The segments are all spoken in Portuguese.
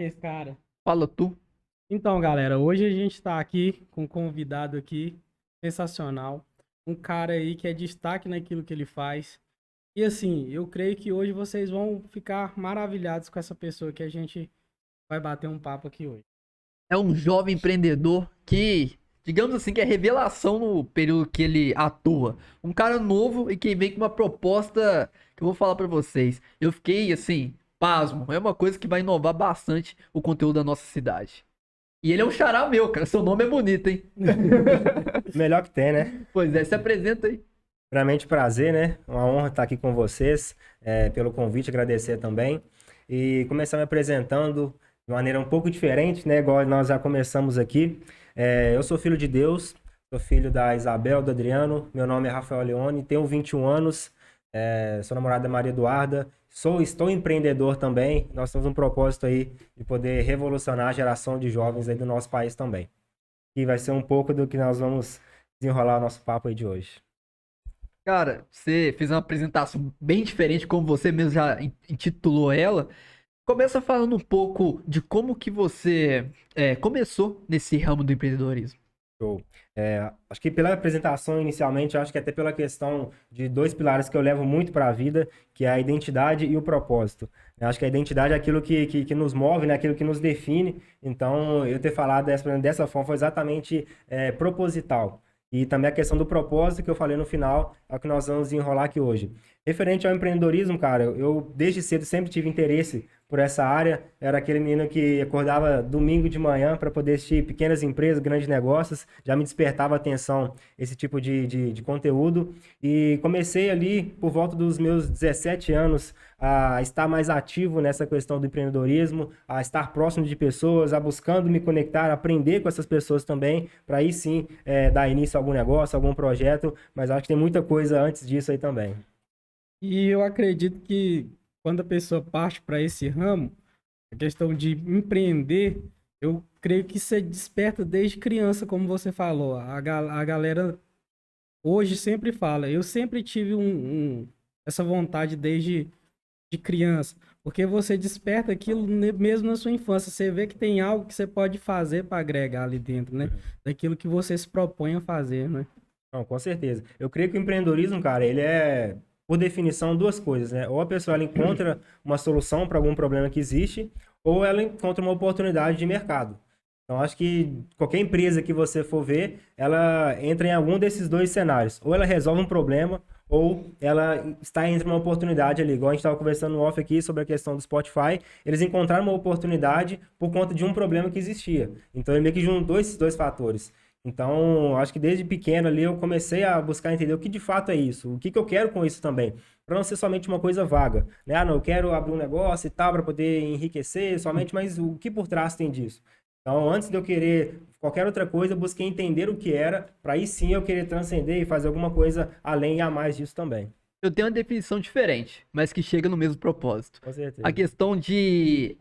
que é esse cara. Fala tu. Então, galera, hoje a gente tá aqui com um convidado aqui sensacional. Um cara aí que é destaque naquilo que ele faz. E assim, eu creio que hoje vocês vão ficar maravilhados com essa pessoa que a gente vai bater um papo aqui hoje. É um jovem empreendedor que, digamos assim, que é revelação no período que ele atua. Um cara novo e que vem com uma proposta que eu vou falar pra vocês. Eu fiquei assim, pasmo. É uma coisa que vai inovar bastante o conteúdo da nossa cidade. E ele é um xará meu, cara. Seu nome é bonito, hein? Melhor que tem, né? Pois é, se apresenta aí. Primeiramente, prazer, né? Uma honra estar aqui com vocês, pelo convite, agradecer também. E começar me apresentando de maneira um pouco diferente, né? Igual nós já começamos aqui. Eu sou filho de Deus, sou filho da Isabel, do Adriano. Meu nome é Rafael Leone, tenho 21 anos, sou namorado da Maria Eduarda. Estou empreendedor também. Nós temos um propósito aí de poder revolucionar a geração de jovens aí do nosso país também. E vai ser um pouco do que nós vamos desenrolar o nosso papo aí de hoje. Cara, você fez uma apresentação bem diferente, como você mesmo já intitulou ela. Começa falando um pouco de como que você começou nesse ramo do empreendedorismo. Show. Acho que pela apresentação inicialmente, acho que até pela questão de dois pilares que eu levo muito para a vida, que é a identidade e o propósito. Eu acho que a identidade é aquilo que nos move, né? Aquilo que nos define. Então, eu ter falado dessa forma foi exatamente proposital. E também a questão do propósito que eu falei no final, é o que nós vamos enrolar aqui hoje. Referente ao empreendedorismo, cara, eu desde cedo sempre tive interesse por essa área. Era aquele menino que acordava domingo de manhã para poder assistir pequenas empresas, grandes negócios. Já me despertava a atenção esse tipo de conteúdo. E comecei ali, por volta dos meus 17 anos, a estar mais ativo nessa questão do empreendedorismo, a estar próximo de pessoas, a buscando me conectar, aprender com essas pessoas também, para aí sim dar início a algum negócio, algum projeto. Mas acho que tem muita coisa antes disso aí também. E eu acredito que quando a pessoa parte para esse ramo, a questão de empreender, eu creio que você desperta desde criança, como você falou. A galera hoje sempre fala. Eu sempre tive essa vontade desde de criança, porque você desperta aquilo mesmo na sua infância. Você vê que tem algo que você pode fazer para agregar ali dentro, né? Daquilo que você se propõe a fazer, né? Não, com certeza. Eu creio que o empreendedorismo, cara, ele é, por definição, duas coisas, né? Ou a pessoa ela encontra uma solução para algum problema que existe, ou ela encontra uma oportunidade de mercado. Então, acho que qualquer empresa que você for ver, ela entra em algum desses dois cenários. Ou ela resolve um problema, ou ela está entre uma oportunidade ali. Igual a gente estava conversando no off aqui sobre a questão do Spotify, eles encontraram uma oportunidade por conta de um problema que existia. Então, ele meio que juntou esses dois fatores. Então, acho que desde pequeno ali eu comecei a buscar entender o que de fato é isso, o que eu quero com isso também, para não ser somente uma coisa vaga, né? Ah, não, eu quero abrir um negócio e tal para poder enriquecer somente, mas o que por trás tem disso? Então, antes de eu querer qualquer outra coisa, eu busquei entender o que era, para aí sim eu querer transcender e fazer alguma coisa além e a mais disso também. Eu tenho uma definição diferente, mas que chega no mesmo propósito. Com A certeza. questão de,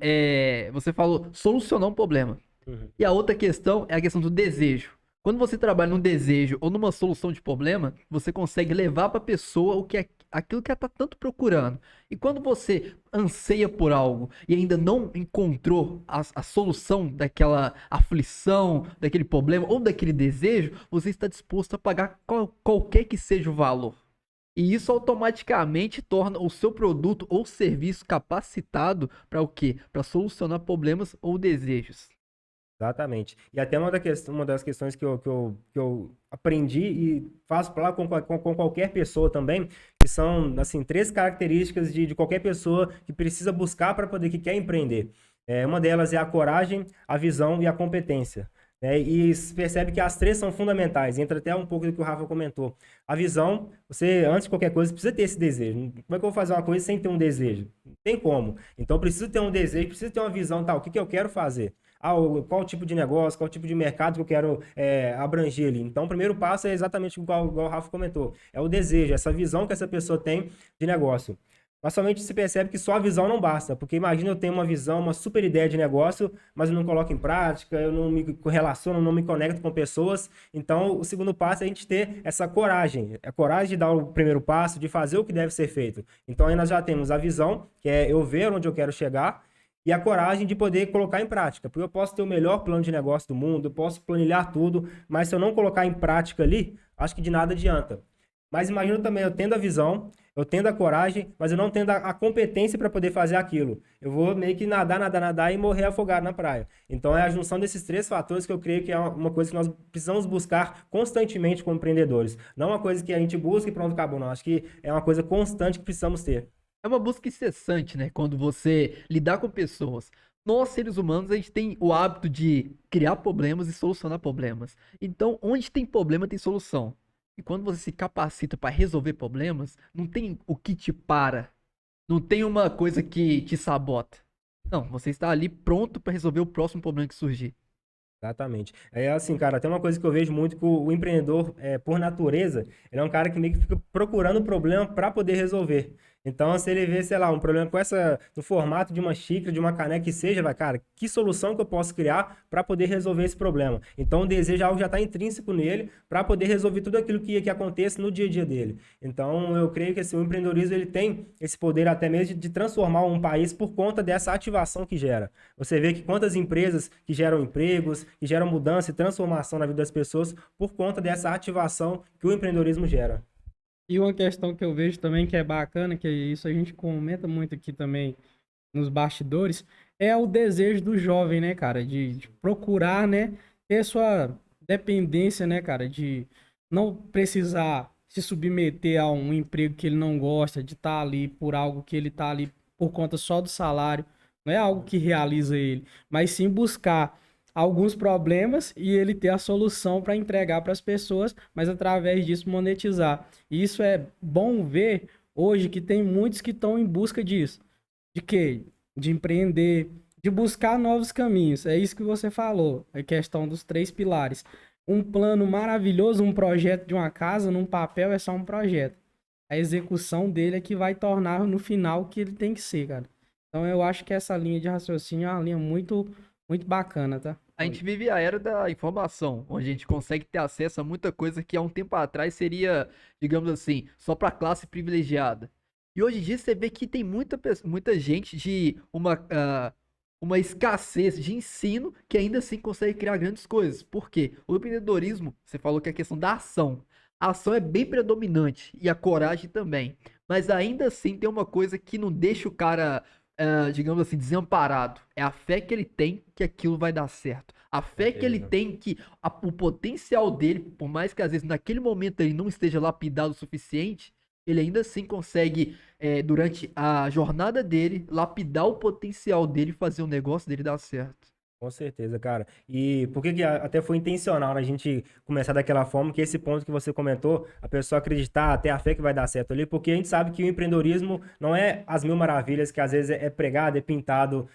você falou, solucionar um problema. Uhum. E a outra questão é a questão do desejo. Quando você trabalha num desejo ou numa solução de problema, você consegue levar para a pessoa o que é aquilo que ela está tanto procurando. E quando você anseia por algo e ainda não encontrou a solução daquela aflição, daquele problema ou daquele desejo, você está disposto a pagar qualquer que seja o valor. E isso automaticamente torna o seu produto ou serviço capacitado para o quê? Para solucionar problemas ou desejos. Exatamente. E até uma das questões que eu aprendi e faço falar com qualquer pessoa também, que são, assim, três características de qualquer pessoa que precisa buscar para poder, que quer empreender. Uma delas é a coragem, a visão e a competência. Né? E se percebe que as três são fundamentais. Entra até um pouco do que o Rafa comentou. A visão, você, antes de qualquer coisa, precisa ter esse desejo. Como é que eu vou fazer uma coisa sem ter um desejo? Não tem como. Então, preciso ter um desejo, preciso ter uma visão, tal. O que eu quero fazer? Qual tipo de negócio, qual tipo de mercado que eu quero abranger ali. Então, o primeiro passo é exatamente igual o Rafa comentou. É o desejo, essa visão que essa pessoa tem de negócio. Mas somente se percebe que só a visão não basta, porque imagina eu tenho uma visão, uma super ideia de negócio, mas eu não coloco em prática, eu não me relaciono, não me conecto com pessoas. Então, o segundo passo é a gente ter essa coragem, a coragem de dar o primeiro passo, de fazer o que deve ser feito. Então, aí nós já temos a visão, que é eu ver onde eu quero chegar, e a coragem de poder colocar em prática. Porque eu posso ter o melhor plano de negócio do mundo, eu posso planilhar tudo, mas se eu não colocar em prática ali, acho que de nada adianta. Mas imagina também, eu tendo a visão, eu tendo a coragem, mas eu não tendo a competência para poder fazer aquilo. Eu vou meio que nadar, nadar, nadar e morrer afogado na praia. Então é a junção desses três fatores que eu creio que é uma coisa que nós precisamos buscar constantemente como empreendedores. Não uma coisa que a gente busca e pronto, acabou, não. Acho que é uma coisa constante que precisamos ter. É uma busca incessante, né? Quando você lidar com pessoas. Nós, seres humanos, a gente tem o hábito de criar problemas e solucionar problemas. Então, onde tem problema, tem solução. E quando você se capacita para resolver problemas, não tem o que te para. Não tem uma coisa que te sabota. Não, você está ali pronto para resolver o próximo problema que surgir. Exatamente. É assim, cara, tem uma coisa que eu vejo muito que o empreendedor, por natureza, ele é um cara que meio que fica procurando problema para poder resolver. Então, se ele vê, sei lá, um problema com no formato de uma xícara, de uma caneca que seja, vai, cara, que solução que eu posso criar para poder resolver esse problema? Então, o desejo é algo que já está intrínseco nele para poder resolver tudo aquilo que acontece no dia a dia dele. Então, eu creio que assim, o empreendedorismo ele tem esse poder até mesmo de transformar um país por conta dessa ativação que gera. Você vê que quantas empresas que geram empregos, que geram mudança e transformação na vida das pessoas por conta dessa ativação que o empreendedorismo gera. E uma questão que eu vejo também que é bacana, que isso a gente comenta muito aqui também nos bastidores, é o desejo do jovem, né, cara, de procurar, né, ter sua dependência, né, cara, de não precisar se submeter a um emprego que ele não gosta, de estar ali por algo que ele tá ali por conta só do salário, não é algo que realiza ele, mas sim buscar alguns problemas e ele ter a solução para entregar para as pessoas, mas através disso monetizar. E isso é bom ver hoje que tem muitos que estão em busca disso. De quê? De empreender, de buscar novos caminhos. É isso que você falou, a questão dos três pilares. Um plano maravilhoso, um projeto de uma casa, num papel é só um projeto. A execução dele é que vai tornar no final o que ele tem que ser, cara. Então eu acho que essa linha de raciocínio é uma linha muito, muito bacana, tá? A gente vive a era da informação, onde a gente consegue ter acesso a muita coisa que há um tempo atrás seria, digamos assim, só para classe privilegiada. E hoje em dia você vê que tem muita gente de uma escassez de ensino que ainda assim consegue criar grandes coisas. Por quê? O empreendedorismo, você falou que é a questão da ação. A ação é bem predominante e a coragem também. Mas ainda assim tem uma coisa que não deixa o cara digamos assim, desamparado. É a fé que ele tem que aquilo vai dar certo. A fé que ele tem que o potencial dele, por mais que às vezes naquele momento ele não esteja lapidado o suficiente, ele ainda assim consegue, durante a jornada dele, lapidar o potencial dele e fazer o negócio dele dar certo. Com certeza, cara. E por que até foi intencional, né, a gente começar daquela forma, que esse ponto que você comentou, a pessoa acreditar, ter a fé que vai dar certo ali, porque a gente sabe que o empreendedorismo não é as mil maravilhas que às vezes é pregado, é pintado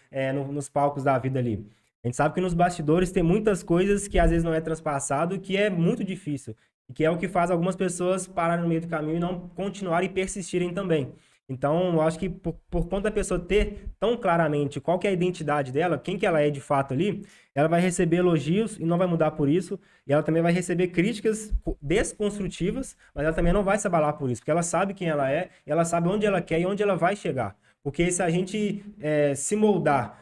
nos palcos da vida ali. A gente sabe que nos bastidores tem muitas coisas que às vezes não é transpassado, que é muito difícil, e que é o que faz algumas pessoas pararem no meio do caminho e não continuarem e persistirem também. Então, eu acho que por conta da pessoa ter tão claramente qual que é a identidade dela, quem que ela é de fato ali, ela vai receber elogios e não vai mudar por isso, e ela também vai receber críticas desconstrutivas, mas ela também não vai se abalar por isso, porque ela sabe quem ela é, e ela sabe onde ela quer e onde ela vai chegar. Porque se a gente se moldar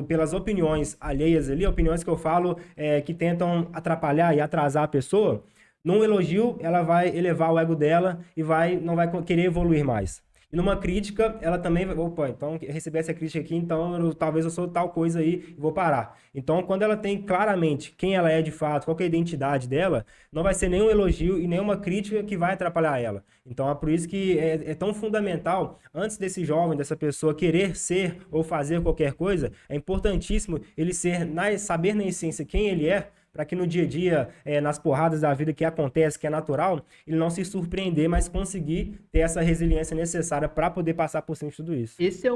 pelas opiniões alheias ali, opiniões que eu falo que tentam atrapalhar e atrasar a pessoa, num elogio, ela vai elevar o ego dela e não vai querer evoluir mais. E numa crítica, ela também vai, opa, então eu recebi essa crítica aqui, então talvez eu sou tal coisa aí e vou parar. Então, quando ela tem claramente quem ela é de fato, qual que é a identidade dela, não vai ser nenhum elogio e nenhuma crítica que vai atrapalhar ela. Então, é por isso que é tão fundamental, antes desse jovem, dessa pessoa querer ser ou fazer qualquer coisa, é importantíssimo ele saber na essência quem ele é, para que no dia a dia, nas porradas da vida que acontece, que é natural, ele não se surpreender, mas conseguir ter essa resiliência necessária para poder passar por cima de tudo isso. Esse é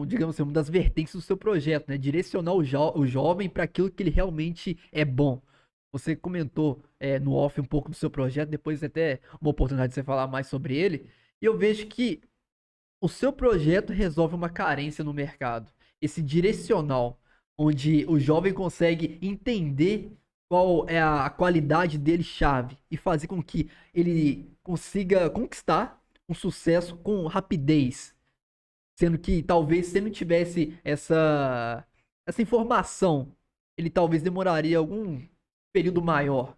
digamos assim, uma das vertentes do seu projeto, né? Direcionar o jovem para aquilo que ele realmente é bom. Você comentou no off um pouco do seu projeto, depois até uma oportunidade de você falar mais sobre ele. E eu vejo que o seu projeto resolve uma carência no mercado. Esse direcional, onde o jovem consegue entender qual é a qualidade dele chave e fazer com que ele consiga conquistar um sucesso com rapidez. Sendo que talvez se ele não tivesse essa informação, ele talvez demoraria algum período maior.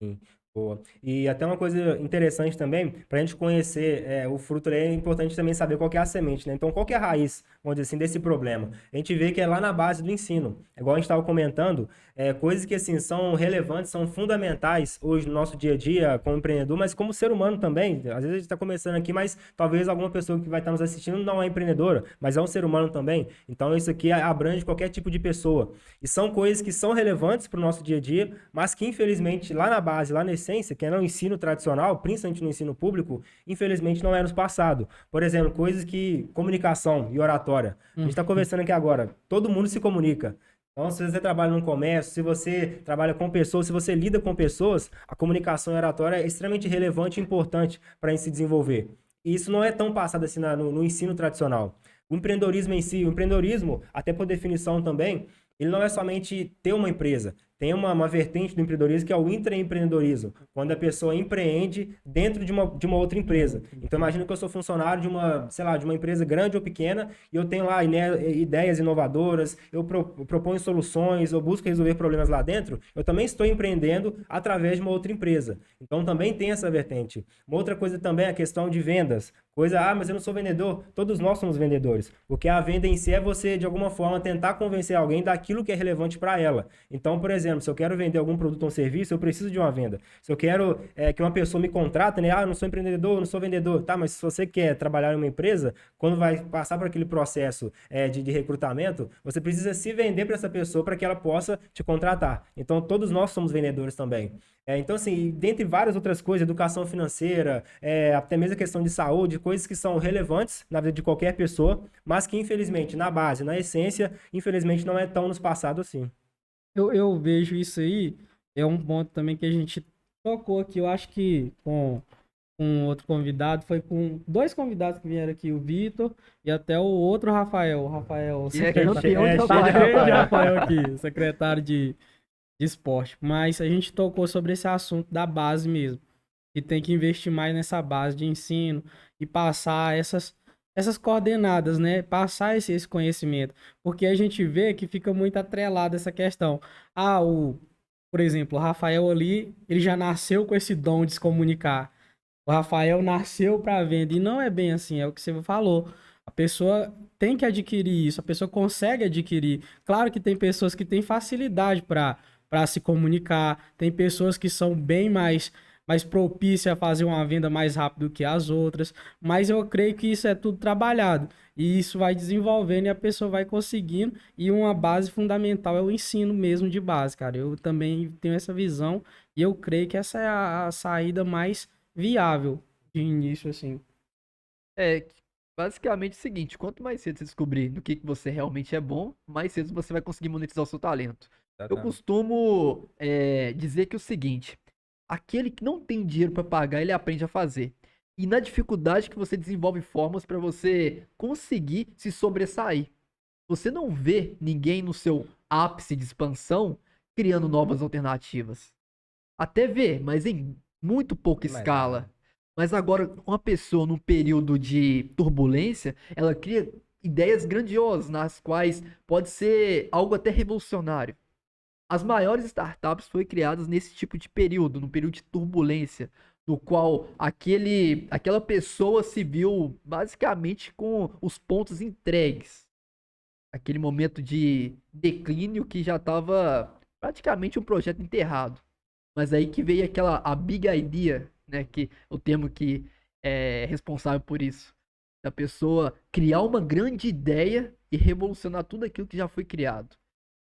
Sim, boa. E até uma coisa interessante também, para a gente conhecer o fruto, é importante também saber qual que é a semente, né? Então, qual que é a raiz, vamos dizer assim, desse problema? A gente vê que é lá na base do ensino. É igual a gente estava comentando, coisas que, assim, são relevantes, são fundamentais hoje no nosso dia a dia como empreendedor, mas como ser humano também. Às vezes a gente está começando aqui, mas talvez alguma pessoa que vai estar nos assistindo não é empreendedora, mas é um ser humano também. Então, isso aqui abrange qualquer tipo de pessoa. E são coisas que são relevantes para o nosso dia a dia, mas que, infelizmente, lá na base, lá na essência, que é no ensino tradicional, principalmente no ensino público, infelizmente não é nos passado. Por exemplo, coisas que comunicação e oratória. A gente está conversando aqui agora, todo mundo se comunica. Então, se você trabalha num comércio, se você trabalha com pessoas, se você lida com pessoas, a comunicação e oratória é extremamente relevante e importante para a gente se desenvolver. E isso não é tão passado assim no ensino tradicional. O empreendedorismo em si, o empreendedorismo, até por definição também, ele não é somente ter uma empresa. Tem uma vertente do empreendedorismo que é o intraempreendedorismo, quando a pessoa empreende dentro de uma outra empresa. Então, imagina que eu sou funcionário de uma, sei lá, de uma empresa grande ou pequena e eu tenho lá ideias inovadoras, eu proponho soluções, eu busco resolver problemas lá dentro, eu também estou empreendendo através de uma outra empresa. Então, também tem essa vertente. Uma outra coisa também é a questão de vendas. Mas eu não sou vendedor. Todos nós somos vendedores. Porque a venda em si é você, de alguma forma, tentar convencer alguém daquilo que é relevante para ela. Então, por exemplo, se eu quero vender algum produto ou um serviço, eu preciso de uma venda. Se eu quero que uma pessoa me contrate, né? Eu não sou empreendedor, eu não sou vendedor. Tá, mas se você quer trabalhar em uma empresa, quando vai passar por aquele processo de recrutamento, você precisa se vender para essa pessoa para que ela possa te contratar. Então, todos nós somos vendedores também. Então, assim, dentre várias outras coisas, educação financeira, até mesmo a questão de saúde, coisas que são relevantes na vida de qualquer pessoa, mas que, infelizmente, na base, na essência, infelizmente, não é tão nos passados assim. Eu vejo isso aí, é um ponto também que a gente tocou aqui, eu acho que com outro convidado, foi com dois convidados que vieram aqui, o Vitor e até o outro Rafael. O Rafael, E é campeão de tá Rafael. cheio de Rafael aqui, secretário de esporte. Mas a gente tocou sobre esse assunto da base mesmo. Que tem que investir mais nessa base de ensino e passar essas coordenadas, né? Passar esse conhecimento. Porque a gente vê que fica muito atrelado essa questão. Por exemplo, o Rafael ali, ele já nasceu com esse dom de se comunicar. O Rafael nasceu para venda. E não é bem assim, é o que você falou. A pessoa tem que adquirir isso, a pessoa consegue adquirir. Claro que tem pessoas que têm facilidade para se comunicar, tem pessoas que são bem mais propícias a fazer uma venda mais rápido que as outras, mas eu creio que isso é tudo trabalhado e isso vai desenvolvendo e a pessoa vai conseguindo, e uma base fundamental é o ensino mesmo de base, cara. Eu também tenho essa visão e eu creio que essa é a saída mais viável de início, assim. É basicamente o seguinte: quanto mais cedo você descobrir no que você realmente é bom, mais cedo você vai conseguir monetizar o seu talento. Eu Exatamente. costumo dizer que é o seguinte: aquele que não tem dinheiro para pagar, ele aprende a fazer. E na dificuldade que você desenvolve formas para você conseguir se sobressair. Você não vê ninguém no seu ápice de expansão criando novas alternativas. Até vê, mas em muito pouca Mas, escala. Mas agora, uma pessoa num período de turbulência, ela cria ideias grandiosas, nas quais pode ser algo até revolucionário. As maiores startups foram criadas nesse tipo de período, no período de turbulência, no qual aquela pessoa se viu basicamente com os pontos entregues. Aquele momento de declínio que já estava praticamente um projeto enterrado. Mas aí que veio a big idea, né, que o termo que é responsável por isso. Da pessoa criar uma grande ideia e revolucionar tudo aquilo que já foi criado.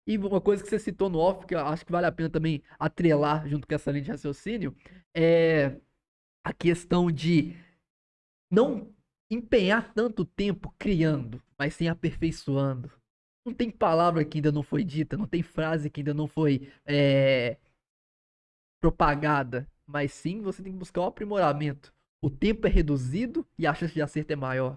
E uma coisa que você citou no off, que eu acho que vale a pena também atrelar junto com essa linha de raciocínio, é a questão de não empenhar tanto tempo criando, mas sim aperfeiçoando. Não tem palavra que ainda não foi dita, não tem frase que ainda não foi propagada, mas sim você tem que buscar um aprimoramento. O tempo é reduzido e a chance de acerto é maior.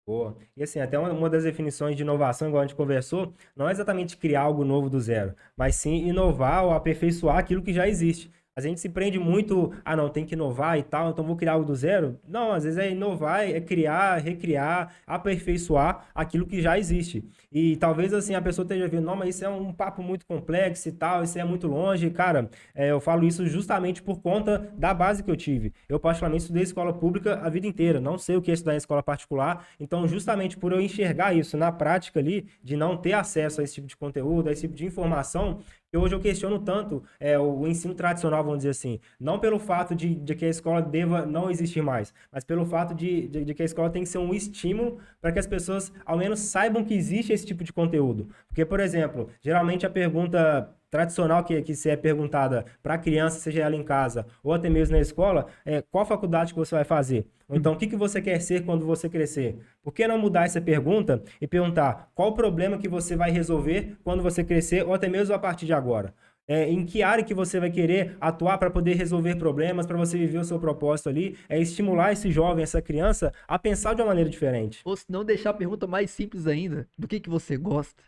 Boa. E assim, até uma das definições de inovação, igual a gente conversou, não é exatamente criar algo novo do zero, mas sim inovar ou aperfeiçoar aquilo que já existe. A gente se prende muito, não, tem que inovar e tal, então vou criar algo do zero. Não, às vezes é inovar, é criar, recriar, aperfeiçoar aquilo que já existe. E talvez assim a pessoa esteja vendo, não, mas isso é um papo muito complexo e tal, isso é muito longe. Cara, eu falo isso justamente por conta da base que eu tive. Eu particularmente estudei escola pública a vida inteira, não sei o que é estudar em escola particular, então justamente por eu enxergar isso na prática ali, de não ter acesso a esse tipo de conteúdo, a esse tipo de informação, que hoje eu questiono tanto o ensino tradicional, vamos dizer assim. Não pelo fato de que a escola deva não existir mais, mas pelo fato de que a escola tem que ser um estímulo para que as pessoas, ao menos, saibam que existe esse tipo de conteúdo. Porque, por exemplo, geralmente a pergunta tradicional que se é perguntada para a criança, seja ela em casa ou até mesmo na escola, é qual faculdade que você vai fazer? Ou então, o que você quer ser quando você crescer? Por que não mudar essa pergunta e perguntar qual o problema que você vai resolver quando você crescer ou até mesmo a partir de agora? Em que área que você vai querer atuar para poder resolver problemas, para você viver o seu propósito ali, estimular esse jovem, essa criança a pensar de uma maneira diferente. Ou se não deixar a pergunta mais simples ainda, do que você gosta?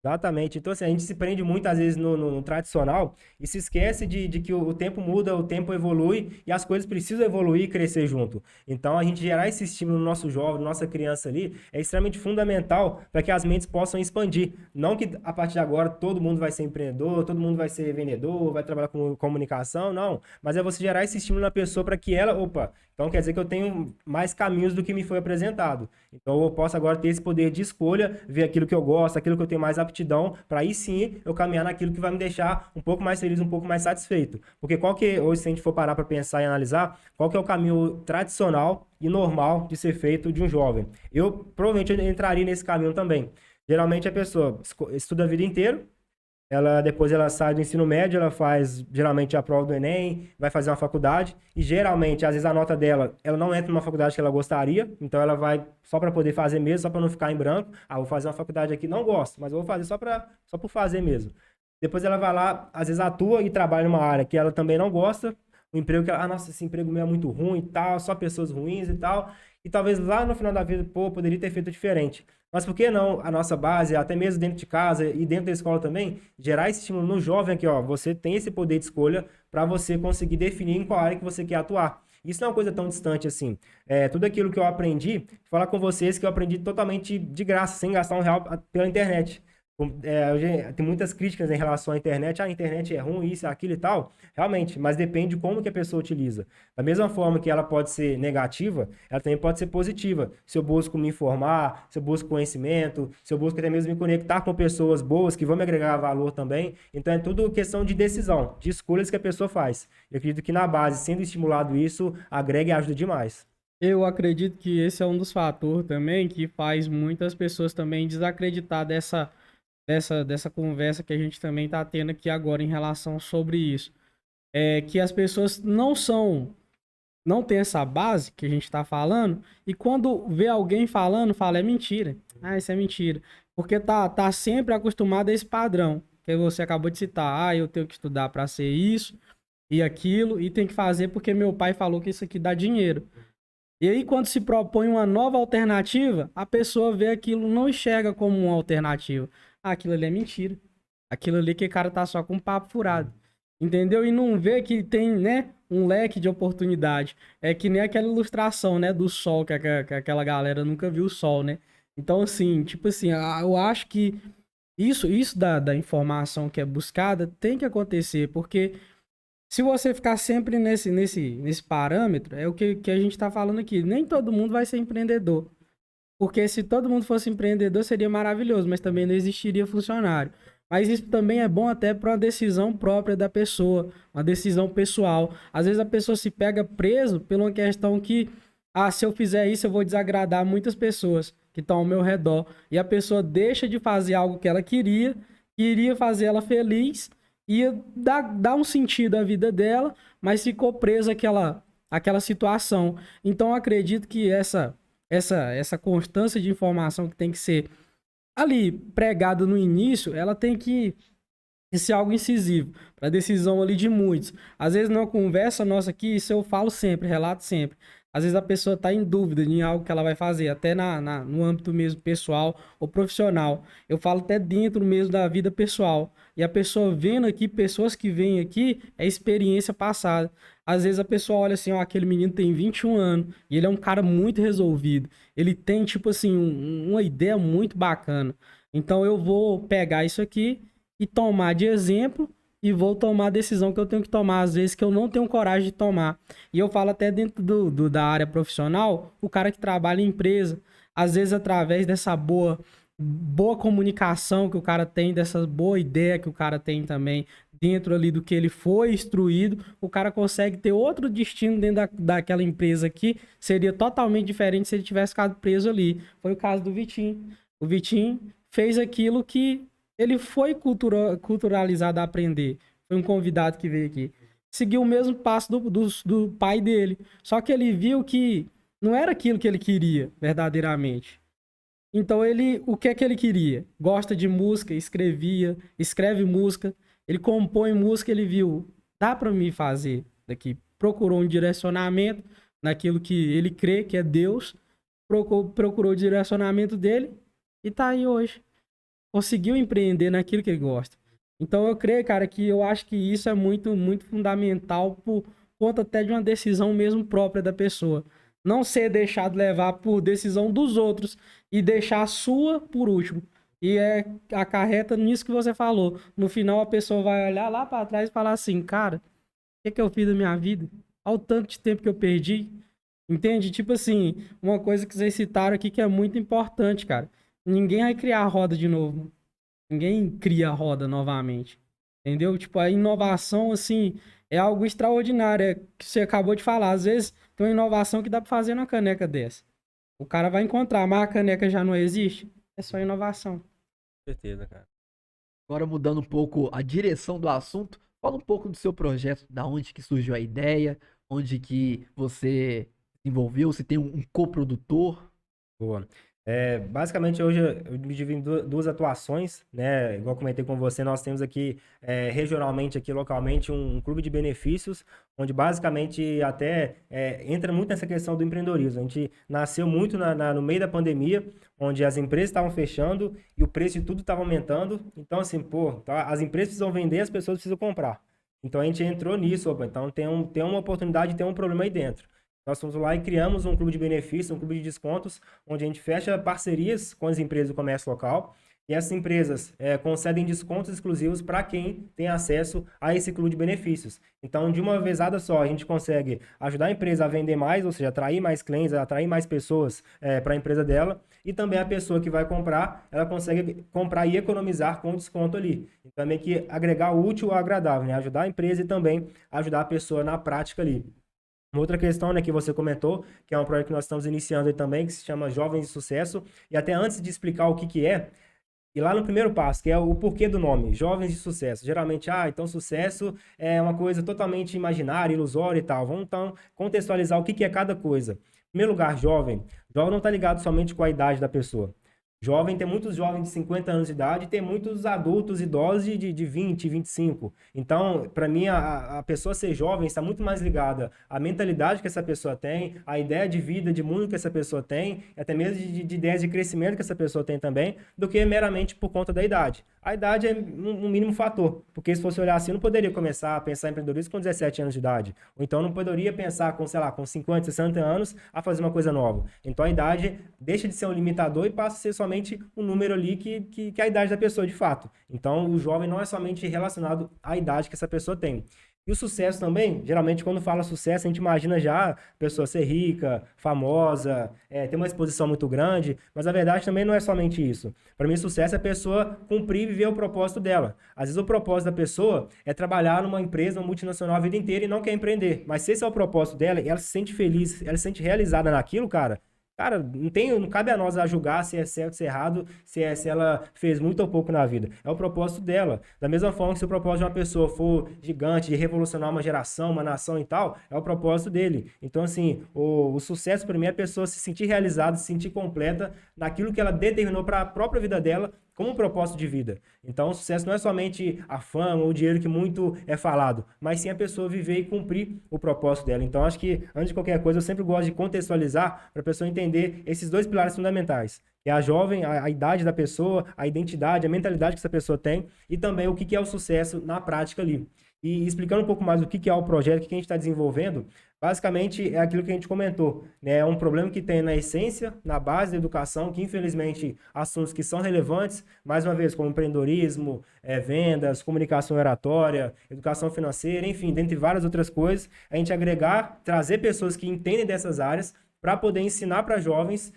Exatamente. Então, assim, a gente se prende muitas vezes no tradicional e se esquece de que o tempo muda, o tempo evolui e as coisas precisam evoluir e crescer junto. Então, a gente gerar esse estímulo no nosso jovem, na nossa criança ali, é extremamente fundamental para que as mentes possam expandir. Não que a partir de agora todo mundo vai ser empreendedor, todo mundo vai ser vendedor, vai trabalhar com comunicação, não. Mas é você gerar esse estímulo na pessoa para que ela, opa, então quer dizer que eu tenho mais caminhos do que me foi apresentado. Então, eu posso agora ter esse poder de escolha, ver aquilo que eu gosto, aquilo que eu tenho mais aptidão, para aí sim eu caminhar naquilo que vai me deixar um pouco mais feliz, um pouco mais satisfeito. Porque hoje, se a gente for parar para pensar e analisar, qual que é o caminho tradicional e normal de ser feito de um jovem? Eu provavelmente entraria nesse caminho também. Geralmente a pessoa estuda a vida inteira, depois ela sai do ensino médio, ela faz geralmente a prova do Enem, vai fazer uma faculdade e geralmente, às vezes a nota dela, ela não entra numa faculdade que ela gostaria, então ela vai só para poder fazer mesmo, só para não ficar em branco. Vou fazer uma faculdade aqui, não gosto, mas eu vou fazer só por fazer mesmo. Depois ela vai lá, às vezes atua e trabalha numa área que ela também não gosta, um emprego que ela, nossa, esse emprego meu é muito ruim e tal, só pessoas ruins e tal. E talvez lá no final da vida, poderia ter feito diferente. Mas por que não a nossa base, até mesmo dentro de casa e dentro da escola também, gerar esse estímulo no jovem aqui, você tem esse poder de escolha para você conseguir definir em qual área que você quer atuar. Isso não é uma coisa tão distante assim. Tudo aquilo que eu aprendi, falar com vocês que eu aprendi totalmente de graça, sem gastar R$1 pela internet. Tem muitas críticas em relação à internet. A internet é ruim, isso, aquilo e tal. Realmente, mas depende de como que a pessoa utiliza. Da mesma forma que ela pode ser negativa, ela também pode ser positiva. Se eu busco me informar, se eu busco conhecimento, se eu busco até mesmo me conectar com pessoas boas que vão me agregar valor também. Então é tudo questão de decisão, de escolhas que a pessoa faz. Eu acredito que na base, sendo estimulado isso, agrega e ajuda demais. Eu acredito que esse é um dos fatores também que faz muitas pessoas também desacreditar dessa conversa que a gente também está tendo aqui agora em relação sobre isso. Que as pessoas não têm essa base que a gente está falando, e quando vê alguém falando, fala, é mentira. Isso é mentira. Porque tá sempre acostumado a esse padrão, que você acabou de citar. Eu tenho que estudar para ser isso e aquilo, e tem que fazer porque meu pai falou que isso aqui dá dinheiro. E aí, quando se propõe uma nova alternativa, a pessoa vê aquilo, não enxerga como uma alternativa. Aquilo ali é mentira. Aquilo ali que o cara tá só com um papo furado. Entendeu? E não vê que tem, né, um leque de oportunidade. É que nem aquela ilustração, né, do sol, que aquela galera nunca viu o sol, né? Então, assim, tipo assim, eu acho que isso da informação que é buscada tem que acontecer, porque se você ficar sempre nesse parâmetro, é o que a gente tá falando aqui. Nem todo mundo vai ser empreendedor. Porque se todo mundo fosse empreendedor, seria maravilhoso, mas também não existiria funcionário. Mas isso também é bom até para uma decisão própria da pessoa, uma decisão pessoal. Às vezes a pessoa se pega preso por uma questão que, se eu fizer isso, eu vou desagradar muitas pessoas que estão ao meu redor. E a pessoa deixa de fazer algo que ela queria fazer ela feliz, ia dar um sentido à vida dela, mas ficou presa àquela situação. Então eu acredito que essa constância de informação que tem que ser ali pregada no início, ela tem que ser algo incisivo, para decisão ali de muitos. Às vezes numa conversa nossa aqui, isso eu falo sempre, relato sempre. Às vezes a pessoa está em dúvida em algo que ela vai fazer, até no âmbito mesmo pessoal ou profissional. Eu falo até dentro mesmo da vida pessoal. E a pessoa vendo aqui, pessoas que vêm aqui, é experiência passada. Às vezes a pessoa olha assim, ó, aquele menino tem 21 anos e ele é um cara muito resolvido. Ele tem, tipo assim, uma ideia muito bacana. Então eu vou pegar isso aqui e tomar de exemplo e vou tomar a decisão que eu tenho que tomar, às vezes que eu não tenho coragem de tomar. E eu falo até dentro da área profissional, o cara que trabalha em empresa, às vezes através dessa boa comunicação que o cara tem, dessa boa ideia que o cara tem também, dentro ali do que ele foi instruído, o cara consegue ter outro destino dentro daquela empresa aqui, seria totalmente diferente se ele tivesse ficado preso ali. Foi o caso do Vitinho. O Vitinho fez aquilo que ele foi culturalizado a aprender. Foi um convidado que veio aqui. Seguiu o mesmo passo do pai dele. Só que ele viu que não era aquilo que ele queria, verdadeiramente. Então, o que é que ele queria? Gosta de música, escreve música. Ele compõe música, ele viu, dá para mim fazer daqui. Procurou um direcionamento naquilo que ele crê que é Deus. Procurou o direcionamento dele e tá aí hoje. Conseguiu empreender naquilo que ele gosta. Então eu creio, cara, que eu acho que isso é muito, muito fundamental por conta até de uma decisão mesmo própria da pessoa. Não ser deixado levar por decisão dos outros e deixar a sua por último. E acarreta nisso que você falou. No final a pessoa vai olhar lá para trás e falar assim, cara, o que eu fiz da minha vida? Olha o tanto de tempo que eu perdi. Entende? Tipo assim, uma coisa que vocês citaram aqui que é muito importante, cara. Ninguém vai criar a roda de novo. Ninguém cria a roda novamente. Entendeu? Tipo, a inovação, assim, é algo extraordinário. É que você acabou de falar. Às vezes tem uma inovação que dá pra fazer numa caneca dessa. O cara vai encontrar, mas a caneca já não existe. É só inovação. Com certeza, cara. Agora mudando um pouco a direção do assunto, fala um pouco do seu projeto, da onde que surgiu a ideia, onde que você se envolveu, se tem um coprodutor. Boa. Basicamente, hoje eu me divido em duas atuações, né? Igual comentei com você, nós temos aqui, regionalmente, aqui localmente, um clube de benefícios, onde basicamente até entra muito nessa questão do empreendedorismo. A gente nasceu muito no meio da pandemia, onde as empresas estavam fechando e o preço de tudo estava aumentando. Então, assim, tá, as empresas precisam vender, as pessoas precisam comprar. Então, a gente entrou nisso, opa, então tem uma oportunidade, tem um problema aí dentro. Nós fomos lá e criamos um clube de benefícios, um clube de descontos, onde a gente fecha parcerias com as empresas do comércio local e essas empresas concedem descontos exclusivos para quem tem acesso a esse clube de benefícios. Então, de uma vezada só, a gente consegue ajudar a empresa a vender mais, ou seja, atrair mais clientes, atrair mais pessoas para a empresa dela, e também a pessoa que vai comprar, ela consegue comprar e economizar com desconto ali. Então, é meio que agregar o útil ao agradável, né? Ajudar a empresa e também ajudar a pessoa na prática ali. Uma outra questão, né, que você comentou, que é um projeto que nós estamos iniciando aí também, que se chama Jovens de Sucesso. E até antes de explicar o que é, e lá no primeiro passo, que é o porquê do nome, Jovens de Sucesso. Geralmente, então sucesso é uma coisa totalmente imaginária, ilusória e tal. Vamos então contextualizar o que é cada coisa. Em primeiro lugar, jovem não está ligado somente com a idade da pessoa. Jovem, tem muitos jovens de 50 anos de idade, tem muitos adultos, idosos de 20, 25. Então, para mim, a pessoa ser jovem está muito mais ligada à mentalidade que essa pessoa tem, à ideia de vida, de mundo que essa pessoa tem, até mesmo de ideias de crescimento que essa pessoa tem também, do que meramente por conta da idade. A idade é um mínimo fator, porque se fosse olhar assim, eu não poderia começar a pensar em empreendedorismo com 17 anos de idade. Ou então, não poderia pensar com, sei lá, com 50, 60 anos a fazer uma coisa nova. Então, a idade deixa de ser um limitador e passa a ser somente um número ali que é a idade da pessoa de fato. Então, o jovem não é somente relacionado à idade que essa pessoa tem. E o sucesso também, geralmente quando fala sucesso, a gente imagina já a pessoa ser rica, famosa, ter uma exposição muito grande, mas a verdade também não é somente isso. Para mim, sucesso é a pessoa cumprir e viver o propósito dela. Às vezes o propósito da pessoa é trabalhar numa empresa, uma multinacional a vida inteira e não quer empreender. Mas se esse é o propósito dela, e ela se sente feliz, ela se sente realizada naquilo, cara, não cabe a nós a julgar se é certo, se é errado, se ela fez muito ou pouco na vida. É o propósito dela. Da mesma forma que se o propósito de uma pessoa for gigante, de revolucionar uma geração, uma nação e tal, é o propósito dele. Então, assim, o sucesso para mim é a pessoa se sentir realizada, se sentir completa naquilo que ela determinou para a própria vida dela como um propósito de vida. Então, o sucesso não é somente a fama ou o dinheiro que muito é falado, mas sim a pessoa viver e cumprir o propósito dela. Então, acho que, antes de qualquer coisa, eu sempre gosto de contextualizar para a pessoa entender esses dois pilares fundamentais. É a jovem, a idade da pessoa, a identidade, a mentalidade que essa pessoa tem e também o que é o sucesso na prática ali. E explicando um pouco mais o que é o projeto, o que a gente está desenvolvendo, basicamente é aquilo que a gente comentou, né? É um problema que tem na essência, na base da educação, que infelizmente assuntos que são relevantes, mais uma vez, como empreendedorismo, vendas, comunicação oratória, educação financeira, enfim, dentre várias outras coisas, a gente agregar, trazer pessoas que entendem dessas áreas para poder ensinar para jovens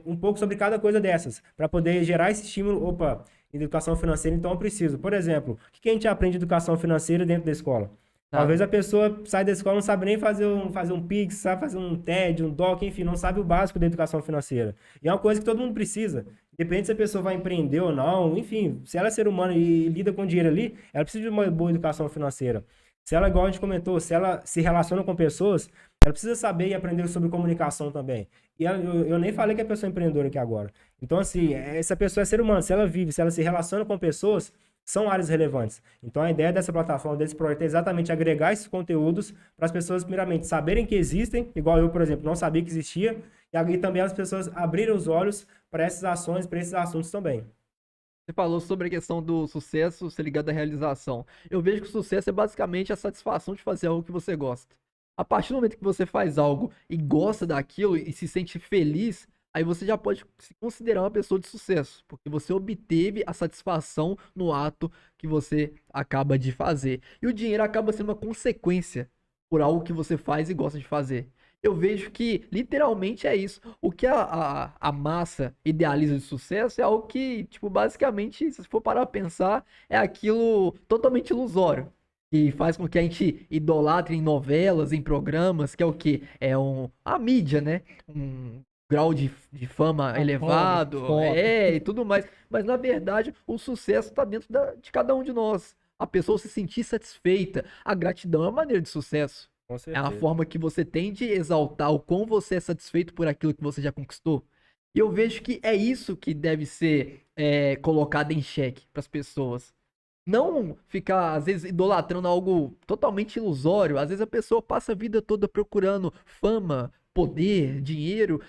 um pouco sobre cada coisa dessas, para poder gerar esse estímulo, opa, educação financeira, então eu preciso. Por exemplo, o que a gente aprende de educação financeira dentro da escola? Talvez a pessoa sai da escola e não sabe nem fazer um Pix, sabe fazer um TED, um DOC, enfim, não sabe o básico da educação financeira. E é uma coisa que todo mundo precisa. Depende se a pessoa vai empreender ou não, enfim, se ela é ser humano e lida com dinheiro ali, ela precisa de uma boa educação financeira. Se ela, igual a gente comentou, se ela se relaciona com pessoas, ela precisa saber e aprender sobre comunicação também. E eu nem falei que a pessoa é empreendedora aqui agora. Então, assim, essa pessoa é ser humano. Se ela vive, se ela se relaciona com pessoas, são áreas relevantes. Então, a ideia dessa plataforma, desse projeto, é exatamente agregar esses conteúdos para as pessoas, primeiramente, saberem que existem, igual eu, por exemplo, não sabia que existia, e também as pessoas abrirem os olhos para essas ações, para esses assuntos também. Você falou sobre a questão do sucesso ser ligado à realização. Eu vejo que o sucesso é basicamente a satisfação de fazer algo que você gosta. A partir do momento que você faz algo e gosta daquilo e se sente feliz, aí você já pode se considerar uma pessoa de sucesso, porque você obteve a satisfação no ato que você acaba de fazer. E o dinheiro acaba sendo uma consequência por algo que você faz e gosta de fazer. Eu vejo que literalmente é isso. O que a massa idealiza de sucesso é algo que, tipo, basicamente, se for parar pra pensar, é aquilo totalmente ilusório. Que faz com que a gente idolatre em novelas, em programas, que é o quê? A mídia, né? Um grau de fama elevado, e tudo mais. Mas na verdade, o sucesso está dentro de cada um de nós. A pessoa se sentir satisfeita. A gratidão é uma maneira de sucesso. Com É a certeza. forma que você tem de exaltar o quão você é satisfeito por aquilo que você já conquistou. E eu vejo que é isso que deve ser colocado em xeque para as pessoas. Não ficar, às vezes, idolatrando algo totalmente ilusório. Às vezes a pessoa passa a vida toda procurando fama, poder, dinheiro.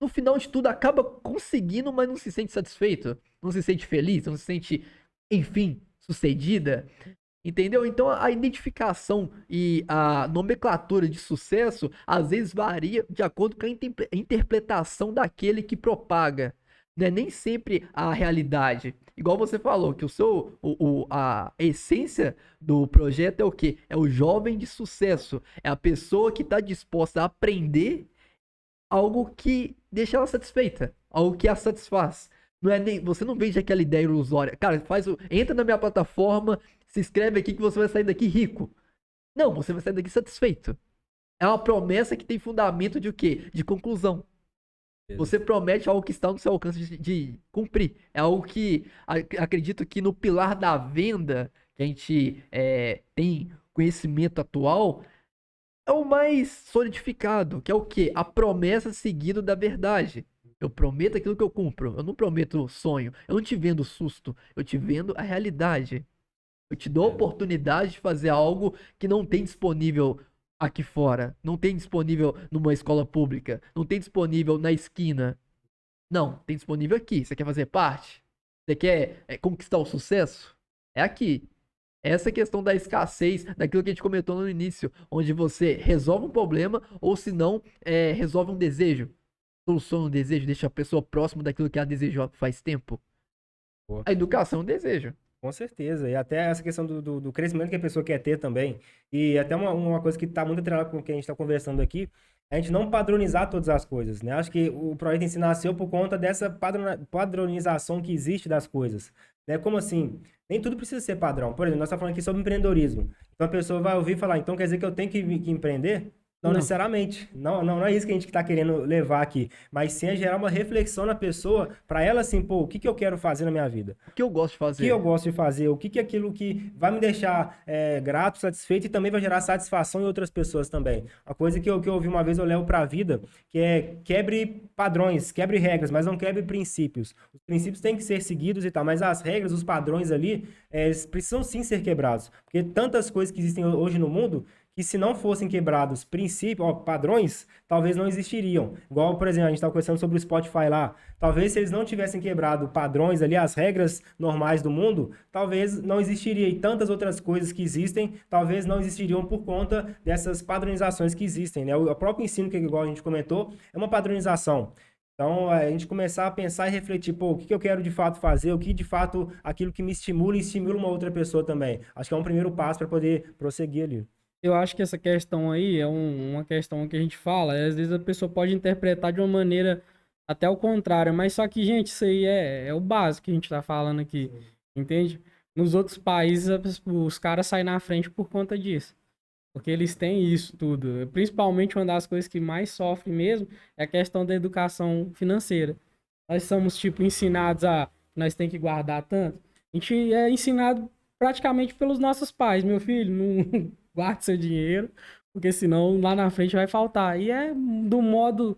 No final de tudo, acaba conseguindo, mas não se sente satisfeito. Não se sente feliz, não se sente, enfim, sucedida. Entendeu? Então a identificação e a nomenclatura de sucesso às vezes varia de acordo com a interpretação daquele que propaga. Não é nem sempre a realidade. Igual você falou, que a essência do projeto é o quê? É o jovem de sucesso. É a pessoa que está disposta a aprender algo que deixa ela satisfeita, algo que a satisfaz. Não é nem, você não vende aquela ideia ilusória. Cara, entra na minha plataforma, se inscreve aqui que você vai sair daqui rico. Não, você vai sair daqui satisfeito. É uma promessa que tem fundamento de o quê? De conclusão. Você promete algo que está no seu alcance de cumprir. É algo que acredito que no pilar da venda que a gente tem conhecimento atual é o mais solidificado, que é o quê? A promessa seguida da verdade. Eu prometo aquilo que eu cumpro. Eu não prometo sonho. Eu não te vendo susto. Eu te vendo a realidade. Eu te dou a oportunidade de fazer algo que não tem disponível aqui fora. Não tem disponível numa escola pública. Não tem disponível na esquina. Não, tem disponível aqui. Você quer fazer parte? Você quer conquistar o sucesso? É aqui. Essa questão da escassez, daquilo que a gente comentou no início, onde você resolve um problema ou se não, resolve um desejo. Soluciona um desejo, deixa a pessoa próxima daquilo que ela desejou faz tempo. Pô. A educação é um desejo. Com certeza. E até essa questão do crescimento que a pessoa quer ter também. E até uma coisa que está muito atrelada com o que a gente está conversando aqui, a gente não padronizar todas as coisas, né? Acho que o projeto em si nasceu por conta dessa padronização que existe das coisas. Né? Como assim? Nem tudo precisa ser padrão. Por exemplo, nós estamos falando aqui sobre empreendedorismo. Então a pessoa vai ouvir e falar, então quer dizer que eu tenho que empreender? Não Não. necessariamente. Não é isso que a gente está querendo levar aqui. Mas sim é gerar uma reflexão na pessoa para ela assim, pô, o que que eu quero fazer na minha vida? O que eu gosto de O que eu fazer? gosto de fazer? O que que é aquilo que vai me deixar grato, satisfeito e também vai gerar satisfação em outras pessoas também. A coisa que eu ouvi uma vez, eu levo para a vida, que é quebre padrões, quebre regras, mas não quebre princípios. Os princípios têm que ser seguidos e tal, mas as regras, os padrões ali, eles precisam sim ser quebrados. Porque tantas coisas que existem hoje no mundo que se não fossem quebrados princípios, ó, padrões, talvez não existiriam. Igual, por exemplo, a gente estava conversando sobre o Spotify lá. Talvez se eles não tivessem quebrado padrões ali, as regras normais do mundo, talvez não existiria. E tantas outras coisas que existem, talvez não existiriam por conta dessas padronizações que existem, né? O próprio ensino, que igual a gente comentou, é uma padronização. Então, a gente começar a pensar e refletir, pô, o que que eu quero de fato fazer, o que de fato, aquilo que me estimula e estimula uma outra pessoa também. Acho que é um primeiro passo para poder prosseguir ali. Eu acho que essa questão aí é uma questão que a gente fala, às vezes a pessoa pode interpretar de uma maneira até o contrário, mas só que, gente, isso aí é o básico que a gente tá falando aqui, entende? Nos outros países, os caras saem na frente por conta disso, porque eles têm isso tudo. Principalmente uma das coisas que mais sofre mesmo é a questão da educação financeira. Nós somos, tipo, ensinados a nós tem que guardar tanto. A gente é ensinado praticamente pelos nossos pais, meu filho, não guarde seu dinheiro, porque senão lá na frente vai faltar. E é do modo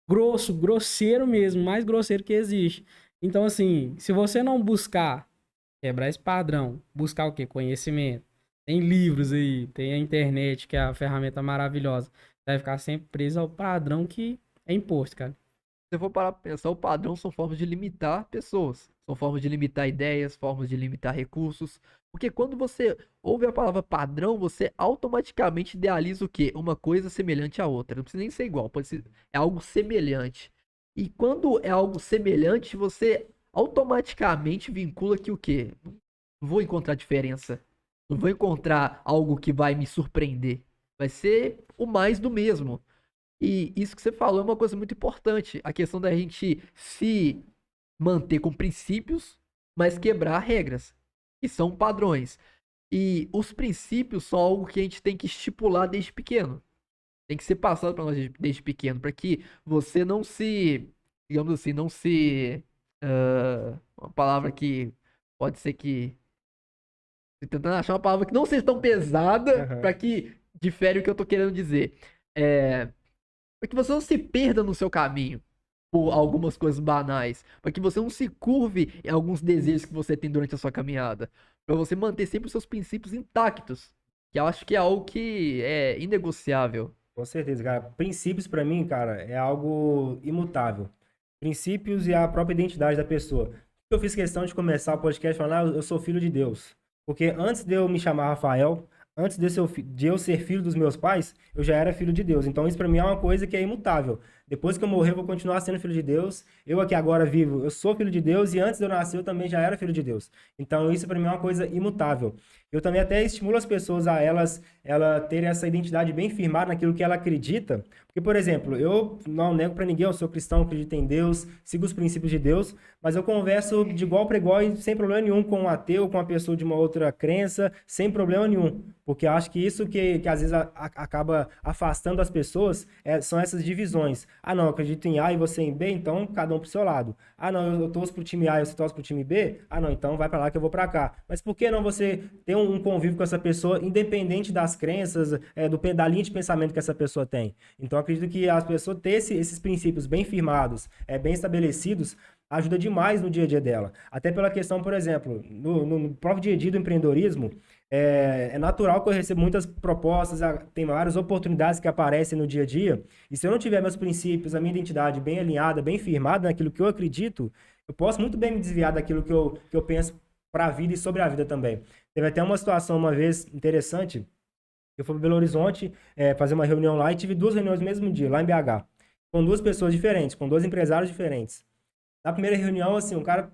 grosso, grosseiro mesmo, mais grosseiro que existe. Então, assim, se você não buscar quebrar esse padrão, buscar o quê? Conhecimento. Tem livros aí, tem a internet, que é a ferramenta maravilhosa. Vai ficar sempre preso ao padrão que é imposto, cara. Se eu for parar pra pensar, o padrão são formas de limitar pessoas. São formas de limitar ideias, formas de limitar recursos. Porque quando você ouve a palavra padrão, você automaticamente idealiza o quê? Uma coisa semelhante à outra. Não precisa nem ser igual, pode ser é algo semelhante. E quando é algo semelhante, você automaticamente vincula que o quê? Não vou encontrar diferença. Não vou encontrar algo que vai me surpreender. Vai ser o mais do mesmo. E isso que você falou é uma coisa muito importante. A questão da gente se manter com princípios, mas quebrar regras, que são padrões. E os princípios são algo que a gente tem que estipular desde pequeno. Tem que ser passado para nós desde pequeno, para que você não se, digamos assim, não se. Uma palavra que pode ser que. Tô tentando achar uma palavra que não seja tão pesada, Aham. para que difere o que eu tô querendo dizer. É, para que você não se perda no seu caminho por algumas coisas banais, para que você não se curve em alguns desejos que você tem durante a sua caminhada, para você manter sempre os seus princípios intactos, que eu acho que é algo que é inegociável. Com certeza, cara. Princípios pra mim, cara, é algo imutável. Princípios e a própria identidade da pessoa. Eu fiz questão de começar o podcast falando, eu sou filho de Deus. Porque antes de eu me chamar Rafael, antes de eu ser filho dos meus pais, eu já era filho de Deus. Então isso pra mim é uma coisa que é imutável. Depois que eu morrer, eu vou continuar sendo filho de Deus. Eu aqui agora vivo, eu sou filho de Deus e antes de eu nascer eu também já era filho de Deus. Então isso pra mim é uma coisa imutável. Eu também até estimulo as pessoas a ela terem essa identidade bem firmada naquilo que ela acredita. Porque, por exemplo, eu não nego para ninguém, eu sou cristão, acredito em Deus, sigo os princípios de Deus, mas eu converso de igual para igual e sem problema nenhum com um ateu, com uma pessoa de uma outra crença, sem problema nenhum. Porque eu acho que isso que às vezes acaba afastando as pessoas são essas divisões. Ah, não, eu acredito em A e você em B, então cada um pro seu lado. Ah, não, eu torço pro time A e você torce pro time B? Ah, não, então vai para lá que eu vou para cá. Mas por que não você ter um convívio com essa pessoa, independente das crenças, da linha de pensamento que essa pessoa tem? Então, eu acredito que as pessoas ter esses princípios bem firmados, bem estabelecidos, ajuda demais no dia a dia dela. Até pela questão, por exemplo, no próprio dia a dia do empreendedorismo, é natural que eu receba muitas propostas, tem várias oportunidades que aparecem no dia a dia, e se eu não tiver meus princípios, a minha identidade bem alinhada, bem firmada naquilo que eu acredito, eu posso muito bem me desviar daquilo que eu penso para a vida e sobre a vida também. Teve até uma situação uma vez interessante. Eu fui para Belo Horizonte fazer uma reunião lá e tive duas reuniões no mesmo dia, lá em BH, com duas pessoas diferentes, com dois empresários diferentes. Na primeira reunião, assim, um cara,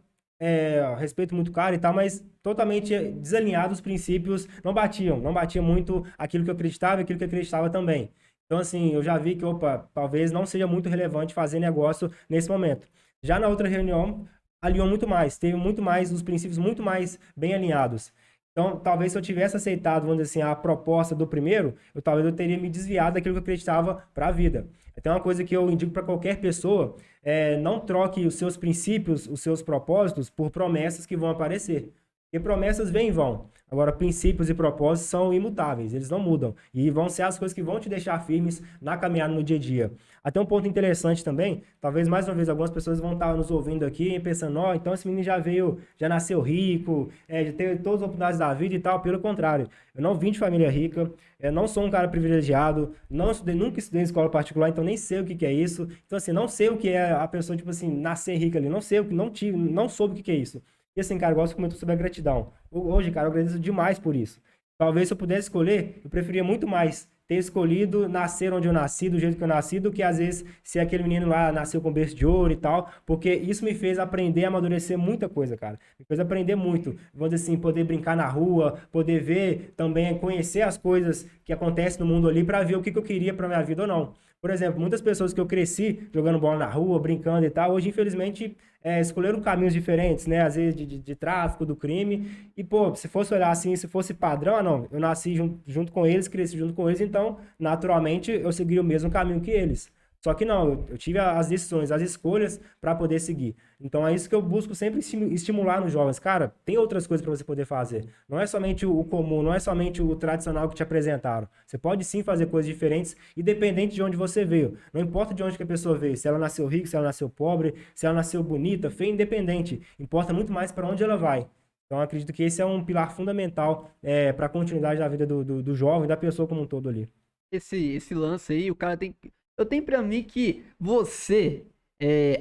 respeito muito o cara e tal, mas totalmente desalinhado, os princípios não batia muito aquilo que eu acreditava e aquilo que eu acreditava também. Então, assim, eu já vi que, opa, talvez não seja muito relevante fazer negócio nesse momento. Já na outra reunião, alinhou muito mais, teve muito mais, os princípios muito mais bem alinhados. Então, talvez se eu tivesse aceitado, vamos dizer assim, a proposta do primeiro, talvez eu teria me desviado daquilo que eu acreditava para a vida. Então, uma coisa que eu indico para qualquer pessoa é não troque os seus princípios, os seus propósitos por promessas que vão aparecer. Porque promessas vêm e vão. Agora, princípios e propósitos são imutáveis, eles não mudam. E vão ser as coisas que vão te deixar firmes na caminhada no dia a dia. Até um ponto interessante também, talvez mais uma vez algumas pessoas vão estar nos ouvindo aqui e pensando, ó, então esse menino já veio, já nasceu rico, já teve todas as oportunidades da vida e tal. Pelo contrário, eu não vim de família rica, eu não sou um cara privilegiado, não estudei, nunca estudei em escola particular, então nem sei o que que é isso. Então, assim, não sei o que é a pessoa, tipo assim, nascer rica ali, não sei o que, não tive, não soube o que que é isso. E assim, cara, eu gosto de comentar sobre a gratidão. Hoje, cara, eu agradeço demais por isso. Talvez se eu pudesse escolher, eu preferia muito mais ter escolhido nascer onde eu nasci, do jeito que eu nasci, do que às vezes ser aquele menino lá, nasceu com berço de ouro e tal, porque isso me fez aprender a amadurecer muita coisa, cara. Me fez aprender muito. Vou dizer assim, poder brincar na rua, poder ver também, conhecer as coisas que acontecem no mundo ali para ver o que que eu queria para minha vida ou não. Por exemplo, muitas pessoas que eu cresci jogando bola na rua, brincando e tal, hoje, infelizmente, escolheram caminhos diferentes, né? Às vezes de tráfico, do crime. E, pô, se fosse olhar assim, se fosse padrão, não, eu nasci junto com eles, cresci junto com eles, então, naturalmente, eu seguiria o mesmo caminho que eles. Só que não, eu tive as decisões, as escolhas para poder seguir. Então é isso que eu busco sempre estimular nos jovens. Cara, tem outras coisas para você poder fazer. Não é somente o comum, não é somente o tradicional que te apresentaram. Você pode sim fazer coisas diferentes, independente de onde você veio. Não importa de onde que a pessoa veio, se ela nasceu rica, se ela nasceu pobre, se ela nasceu bonita, feia, independente. Importa muito mais para onde ela vai. Então, eu acredito que esse é um pilar fundamental para a continuidade da vida do jovem, da pessoa como um todo ali. Esse lance aí, o cara tem. Eu tenho pra mim que você,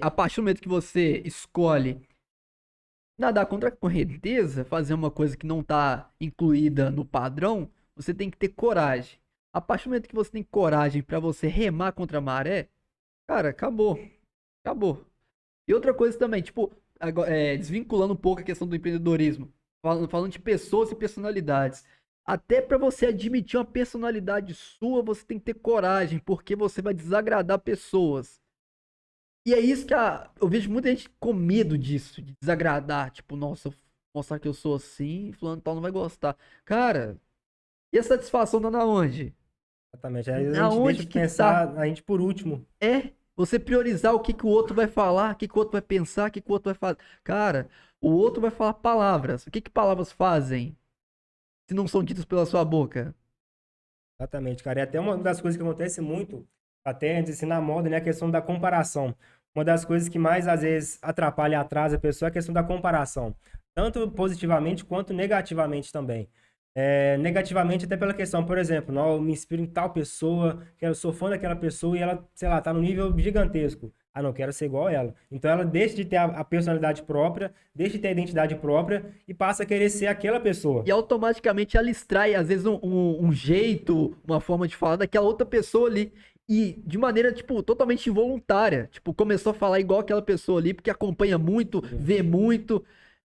a partir do momento que você escolhe nadar contra a correnteza, fazer uma coisa que não tá incluída no padrão, você tem que ter coragem. A partir do momento que você tem coragem pra você remar contra a maré, cara, acabou. Acabou. E outra coisa também, tipo, desvinculando um pouco a questão do empreendedorismo, falando de pessoas e personalidades. Até pra você admitir uma personalidade sua, você tem que ter coragem, porque você vai desagradar pessoas. E é isso que eu vejo muita gente com medo disso, de desagradar. Tipo, nossa, mostrar que eu sou assim, fulano tal não vai gostar. Cara, e a satisfação tá na onde? Exatamente. Aí a Na gente deixa onde de que tá? pensar a gente por último. É você priorizar o que, que o outro vai falar, o que, que o outro vai pensar, o que, que o outro vai fazer. Cara, o outro vai falar palavras. O que, que palavras fazem se não são ditas pela sua boca? Exatamente, cara. E até uma das coisas que acontece muito, até antes, assim, na moda, né, a questão da comparação. Uma das coisas que mais, às vezes, atrapalha e atrasa a pessoa é a questão da comparação. Tanto positivamente quanto negativamente também. Negativamente até pela questão, por exemplo, não, eu me inspiro em tal pessoa, que eu sou fã daquela pessoa e ela, sei lá, tá no nível gigantesco. Ah, não, quero ser igual a ela. Então ela deixa de ter a personalidade própria, deixa de ter a identidade própria e passa a querer ser aquela pessoa. E automaticamente ela extrai, às vezes, um jeito, uma forma de falar daquela outra pessoa ali. E de maneira, tipo, totalmente involuntária. Tipo, começou a falar igual aquela pessoa ali, porque acompanha muito, vê muito.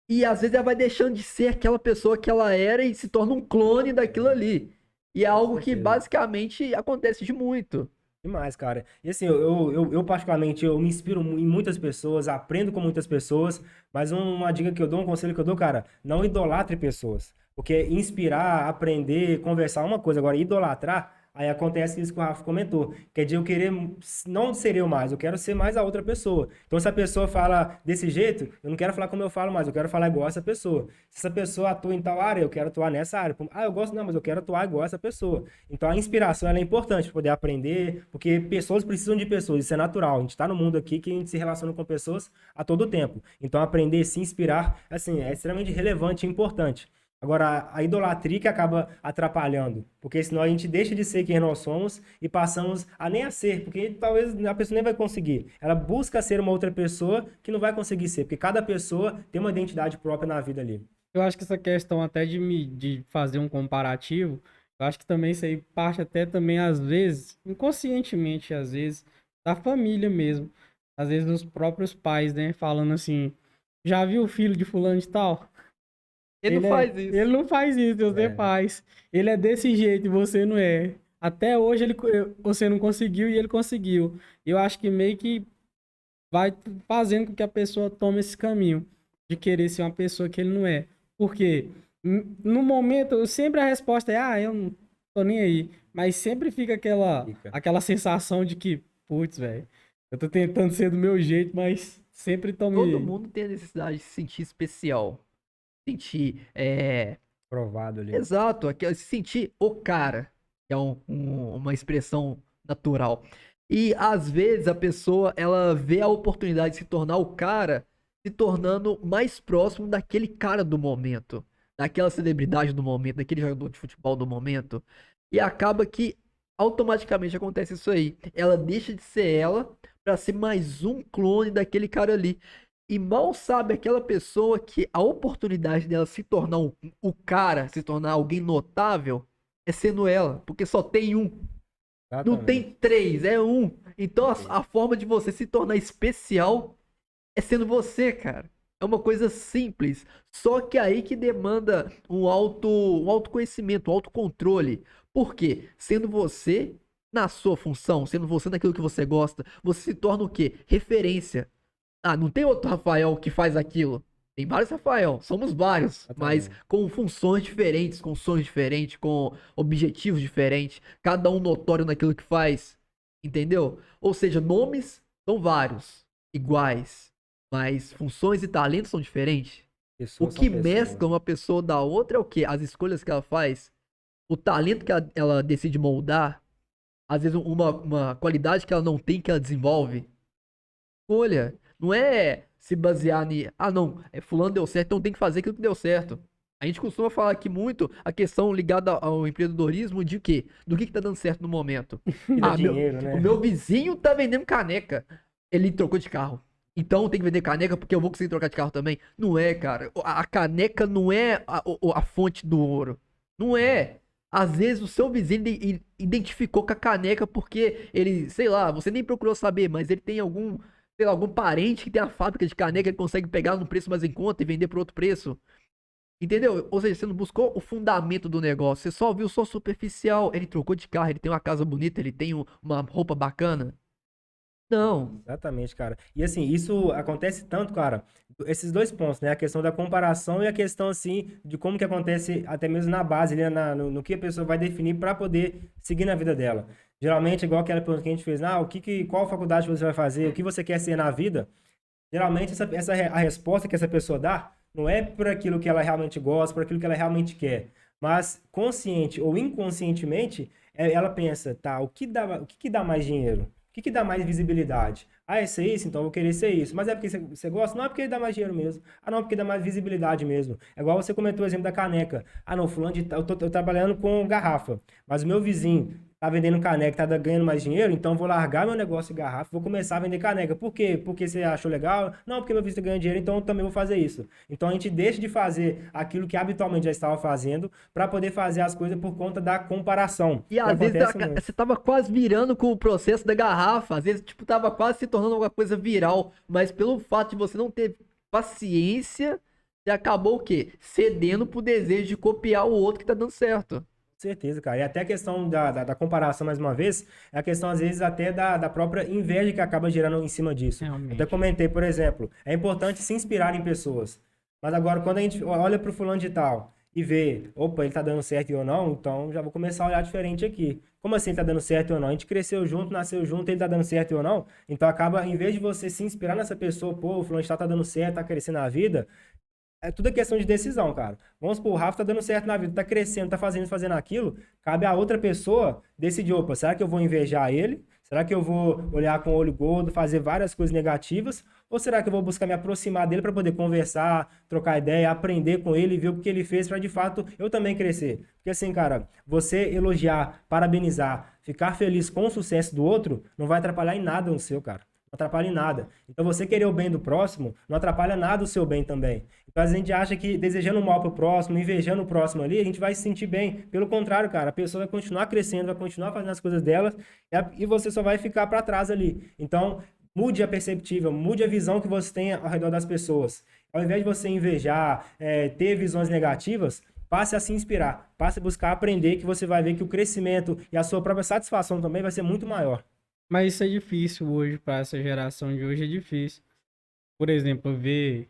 E às vezes ela vai deixando de ser aquela pessoa que ela era e se torna um clone daquilo ali. E é Com algo que certeza. basicamente acontece de muito. Demais, cara. E assim, eu particularmente, eu me inspiro em muitas pessoas, aprendo com muitas pessoas, mas uma dica que eu dou, um conselho que eu dou, cara, não idolatre pessoas. Porque inspirar, aprender, conversar é uma coisa, agora idolatrar, aí acontece isso que o Rafa comentou. Quer dizer, eu querer não ser eu mais, eu quero ser mais a outra pessoa. Então, se a pessoa fala desse jeito, eu não quero falar como eu falo mais, eu quero falar igual essa pessoa. Se essa pessoa atua em tal área, eu quero atuar nessa área. Ah, eu gosto, não, mas eu quero atuar igual essa pessoa. Então a inspiração ela é importante para poder aprender, porque pessoas precisam de pessoas, isso é natural. A gente está no mundo aqui que a gente se relaciona com pessoas a todo tempo. Então aprender, se inspirar, assim, é extremamente relevante e importante. Agora, a idolatria que acaba atrapalhando, porque senão a gente deixa de ser quem nós somos e passamos a nem a ser, porque talvez a pessoa nem vai conseguir. Ela busca ser uma outra pessoa que não vai conseguir ser, porque cada pessoa tem uma identidade própria na vida ali. Eu acho que essa questão até de fazer um comparativo, eu acho que também isso aí parte até também, às vezes, inconscientemente, às vezes, da família mesmo. Às vezes dos próprios pais, né? Falando assim, já viu o filho de fulano de tal? Ele não faz Ele isso. não faz isso, você É, faz. Ele é desse jeito e você não é. Até hoje você não conseguiu e ele conseguiu. Eu acho que meio que vai fazendo com que a pessoa tome esse caminho de querer ser uma pessoa que ele não é. Por quê? No momento, sempre a resposta é, eu não tô nem aí. Mas sempre fica Fica. aquela sensação de que, putz, velho, eu tô tentando ser do meu jeito, mas sempre estão Todo me... mundo tem a necessidade de se sentir especial. Sentir, Provado ali. exato, se sentir o cara, que é uma expressão natural. E às vezes a pessoa, ela vê a oportunidade de se tornar o cara, se tornando mais próximo daquele cara do momento, daquela celebridade do momento, daquele jogador de futebol do momento. E acaba que automaticamente acontece isso aí. Ela deixa de ser ela pra ser mais um clone daquele cara ali. E mal sabe aquela pessoa que a oportunidade dela se tornar o cara, se tornar alguém notável, é sendo ela. Porque só tem um. Não Exatamente. tem três, é um. Então a forma de você se tornar especial é sendo você, cara. É uma coisa simples. Só que aí que demanda um autoconhecimento, um autocontrole. Por quê? Sendo você na sua função, sendo você naquilo que você gosta, você se torna o quê? Referência. Ah, não tem outro Rafael que faz aquilo. Tem vários Rafael, somos vários, mas Exatamente. com funções diferentes, com sonhos diferentes, com objetivos diferentes, cada um notório naquilo que faz, entendeu? Ou seja, nomes são vários, iguais, mas funções e talentos são diferentes. O Pessoas são que pessoas. mescla uma pessoa da outra é o quê? As escolhas que ela faz, o talento que ela decide moldar, às vezes uma qualidade que ela não tem que ela desenvolve. Escolha. Não é se basear em, não, fulano deu certo, então tem que fazer aquilo que deu certo. A gente costuma falar aqui muito a questão ligada ao empreendedorismo de quê? Do que tá dando certo no momento. Que dá Ah, dinheiro, o né? meu vizinho tá vendendo caneca. Ele trocou de carro. Então tem que vender caneca porque eu vou conseguir trocar de carro também. Não é, cara. A caneca não é a fonte do ouro. Não é. Às vezes o seu vizinho identificou com a caneca porque ele, sei lá, você nem procurou saber, mas ele tem algum, sei lá, algum parente que tem a fábrica de caneca, ele consegue pegar num preço mais em conta e vender por outro preço. Entendeu? Ou seja, você não buscou o fundamento do negócio, você só viu só superficial. Ele trocou de carro, ele tem uma casa bonita, ele tem uma roupa bacana. Não. Exatamente, cara. E assim, isso acontece tanto, cara, esses dois pontos, né? A questão da comparação e a questão, assim, de como que acontece até mesmo na base, ali, no que a pessoa vai definir para poder seguir na vida dela. Geralmente, igual aquela pergunta que a gente fez, qual faculdade você vai fazer, o que você quer ser na vida? Geralmente, a resposta que essa pessoa dá não é por aquilo que ela realmente gosta, por aquilo que ela realmente quer, mas consciente ou inconscientemente, ela pensa, tá, o que que dá mais dinheiro? O que que dá mais visibilidade? Ah, é ser isso? Então eu vou querer ser isso. Mas é porque você gosta? Não é porque dá mais dinheiro mesmo. Ah, não, porque dá mais visibilidade mesmo. É igual você comentou o exemplo da caneca. Ah, não, fulano de tal, eu tô trabalhando com garrafa, mas o meu vizinho tá vendendo caneca, tá ganhando mais dinheiro, então vou largar meu negócio de garrafa, vou começar a vender caneca. Por quê? Porque você achou legal? Não, porque meu vizinho tá ganhando dinheiro, então eu também vou fazer isso. Então a gente deixa de fazer aquilo que habitualmente já estava fazendo para poder fazer as coisas por conta da comparação, E que às vezes acontece muito. você tava quase virando com o processo da garrafa. Às vezes, tipo, tava quase se tornando alguma coisa viral. Mas pelo fato de você não ter paciência, você acabou o quê? Cedendo pro desejo de copiar o outro que tá dando certo. Certeza, cara. E até a questão da comparação, mais uma vez, é a questão, às vezes, até da própria inveja que acaba gerando em cima disso. Eu até Realmente. comentei, por exemplo, é importante se inspirar em pessoas. Mas agora, quando a gente olha para o fulano de tal e vê, opa, ele tá dando certo ou não, então já vou começar a olhar diferente aqui. Como assim ele tá dando certo ou não? A gente cresceu junto, nasceu junto, ele tá dando certo ou não? Então acaba, em vez de você se inspirar nessa pessoa, pô, o fulano de tal tá dando certo, tá crescendo na vida, é tudo questão de decisão, cara. Vamos supor, o Rafa tá dando certo na vida, tá crescendo, tá fazendo aquilo. Cabe a outra pessoa decidir, opa, será que eu vou invejar ele? Será que eu vou olhar com o olho gordo, fazer várias coisas negativas? Ou será que eu vou buscar me aproximar dele para poder conversar, trocar ideia, aprender com ele e ver o que ele fez para de fato eu também crescer? Porque assim, cara, você elogiar, parabenizar, ficar feliz com o sucesso do outro, não vai atrapalhar em nada o seu, cara. Não atrapalha em nada. Então, você querer o bem do próximo não atrapalha nada o seu bem também. Então, às vezes a gente acha que desejando o mal pro próximo, invejando o próximo ali, a gente vai se sentir bem. Pelo contrário, cara, a pessoa vai continuar crescendo, vai continuar fazendo as coisas dela e você só vai ficar para trás ali. Então, mude a perceptível, mude a visão que você tem ao redor das pessoas. Ao invés de você invejar, ter visões negativas, passe a se inspirar, passe a buscar aprender, que você vai ver que o crescimento e a sua própria satisfação também vai ser muito maior. Mas isso é difícil hoje, para essa geração de hoje é difícil. Por exemplo, ver.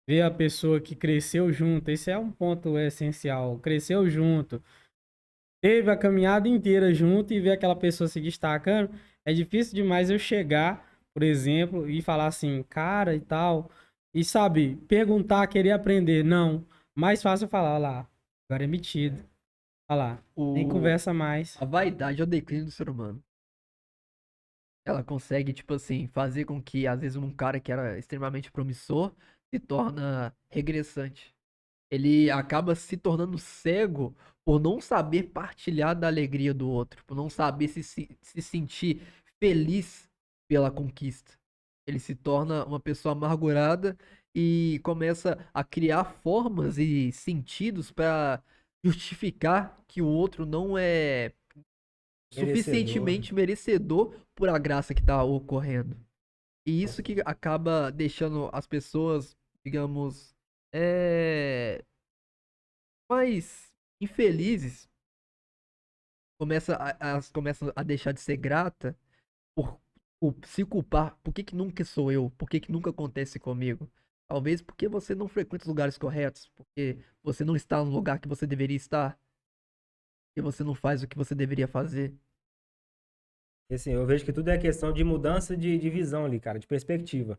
ver a pessoa que cresceu junto, esse é um ponto essencial, cresceu junto, teve a caminhada inteira junto e ver aquela pessoa se destacando, é difícil demais eu chegar, por exemplo, e falar assim, cara e tal, e sabe, perguntar, querer aprender, não, mais fácil eu falar, olha lá, agora é metido, olha lá, nem O, conversa mais. a vaidade é o declínio do ser humano. Ela consegue, tipo assim, fazer com que, às vezes, um cara que era extremamente promissor se torna regressante. Ele acaba se tornando cego por não saber partilhar da alegria do outro, por não saber se sentir feliz pela conquista. Ele se torna uma pessoa amargurada e começa a criar formas e sentidos para justificar que o outro não é Merecedor. suficientemente merecedor por a graça que tá ocorrendo. E isso que acaba deixando as pessoas, digamos, é, mais infelizes, elas começam a deixar de ser grata por se culpar. Por que que nunca sou eu? Por que que nunca acontece comigo? Talvez porque você não frequenta os lugares corretos, porque você não está no lugar que você deveria estar, e você não faz o que você deveria fazer. E, assim, eu vejo que tudo é questão de mudança de visão ali, cara, de perspectiva.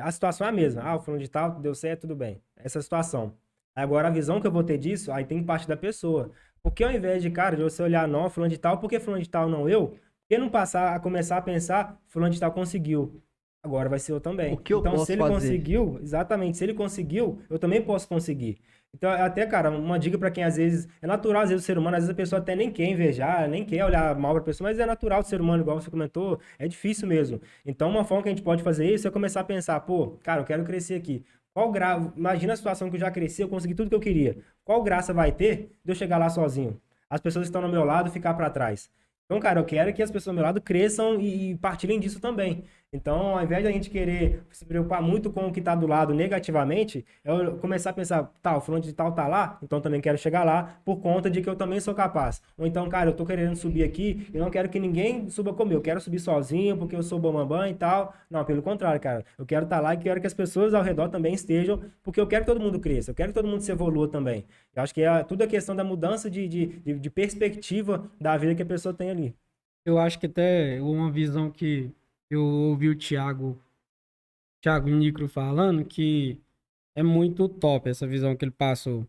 A situação é a mesma. Ah, o fulano de tal deu certo, tudo bem. Essa situação. Agora, a visão que eu vou ter disso, aí tem parte da pessoa. Porque ao invés de, cara, de você olhar, não, fulano de tal, por que fulano de tal não eu? Por que não passar a começar a pensar, fulano de tal conseguiu? Agora vai ser eu O também. que eu Então, se posso ele fazer? conseguiu, exatamente, se ele conseguiu, eu também posso conseguir. Então, até, cara, uma dica pra quem às vezes, é natural, às vezes, o ser humano, às vezes a pessoa até nem quer invejar, nem quer olhar mal pra pessoa, mas é natural o ser humano, igual você comentou, é difícil mesmo. Então, uma forma que a gente pode fazer isso é começar a pensar, pô, cara, eu quero crescer aqui. Qual grau, imagina a situação que eu já cresci, eu consegui tudo que eu queria. Qual graça vai ter de eu chegar lá sozinho? As pessoas que estão no meu lado ficar para trás. Então, cara, eu quero que as pessoas do meu lado cresçam e partilhem disso também. Então, ao invés de a gente querer se preocupar muito com o que está do lado negativamente, eu começar a pensar, tá, o fulano de tal tá lá, então também quero chegar lá por conta de que eu também sou capaz. Ou então, cara, eu tô querendo subir aqui e não quero que ninguém suba comigo, eu quero subir sozinho porque eu sou bambambam e tal. Não, pelo contrário, cara, eu quero estar lá e quero que as pessoas ao redor também estejam, porque eu quero que todo mundo cresça, eu quero que todo mundo se evolua também. Eu acho que tudo é questão da mudança de perspectiva da vida que a pessoa tem ali. Eu acho que até uma visão que eu ouvi o Thiago Nicro falando, que é muito top essa visão que ele passou.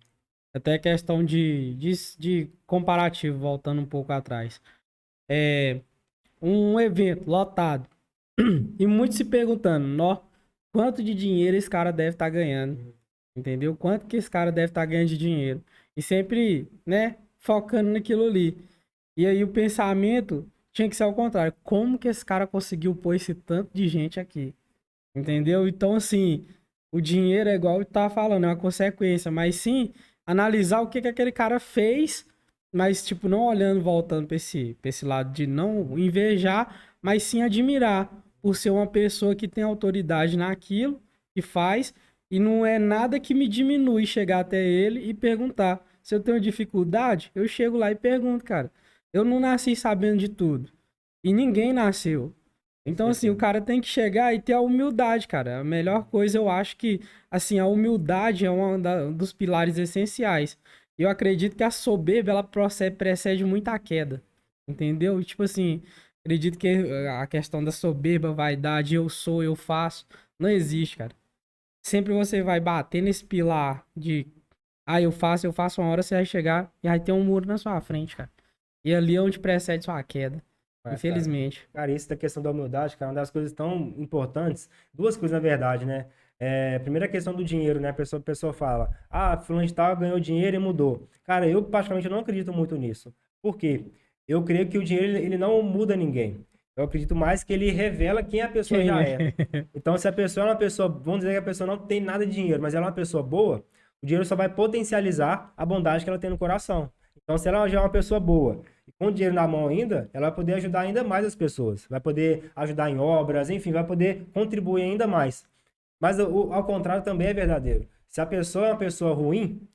Até questão de comparativo, voltando um pouco atrás. É um evento lotado. E muitos se perguntando, nó, quanto de dinheiro esse cara deve estar ganhando? Entendeu? Quanto que esse cara deve estar ganhando de dinheiro? E sempre, né, focando naquilo ali. E aí o pensamento tinha que ser ao contrário. Como que esse cara conseguiu pôr esse tanto de gente aqui? Entendeu? Então, assim, o dinheiro é igual eu tava falando, é uma consequência, mas sim analisar o que que aquele cara fez, mas, tipo, não olhando, voltando pra esse lado de não invejar, mas sim admirar por ser uma pessoa que tem autoridade naquilo que faz, e não é nada que me diminui chegar até ele e perguntar. Se eu tenho dificuldade, eu chego lá e pergunto, cara. Eu não nasci sabendo de tudo. E ninguém nasceu. Com Então, assim, o certeza. cara tem que chegar e ter a humildade, cara. A melhor coisa, eu acho que, assim, a humildade é um dos pilares essenciais. E eu acredito que a soberba, ela precede muito a queda. Entendeu? E, tipo assim, acredito que a questão da soberba, vaidade, eu sou, eu faço, não existe, cara. Sempre você vai bater nesse pilar de, ah, eu faço, uma hora você vai chegar e vai ter um muro na sua frente, cara. E ali é onde precede sua queda. Cara, Infelizmente. cara, isso da questão da humildade, cara, é uma das coisas tão importantes. Duas coisas, na verdade, né? Primeira questão do dinheiro, né? A pessoa fala, ah, fulano de tal ganhou dinheiro e mudou. Cara, eu particularmente não acredito muito nisso. Por quê? Eu creio que o dinheiro, ele não muda ninguém. Eu acredito mais que ele revela quem a pessoa Quem já é? é. Então, se a pessoa é uma pessoa, vamos dizer que a pessoa não tem nada de dinheiro, mas ela é uma pessoa boa, o dinheiro só vai potencializar a bondade que ela tem no coração. Então, se ela já é uma pessoa boa, e com dinheiro na mão ainda, ela vai poder ajudar ainda mais as pessoas. Vai poder ajudar em obras, enfim, vai poder contribuir ainda mais. Mas ao contrário também é verdadeiro. Se a pessoa é uma pessoa ruim,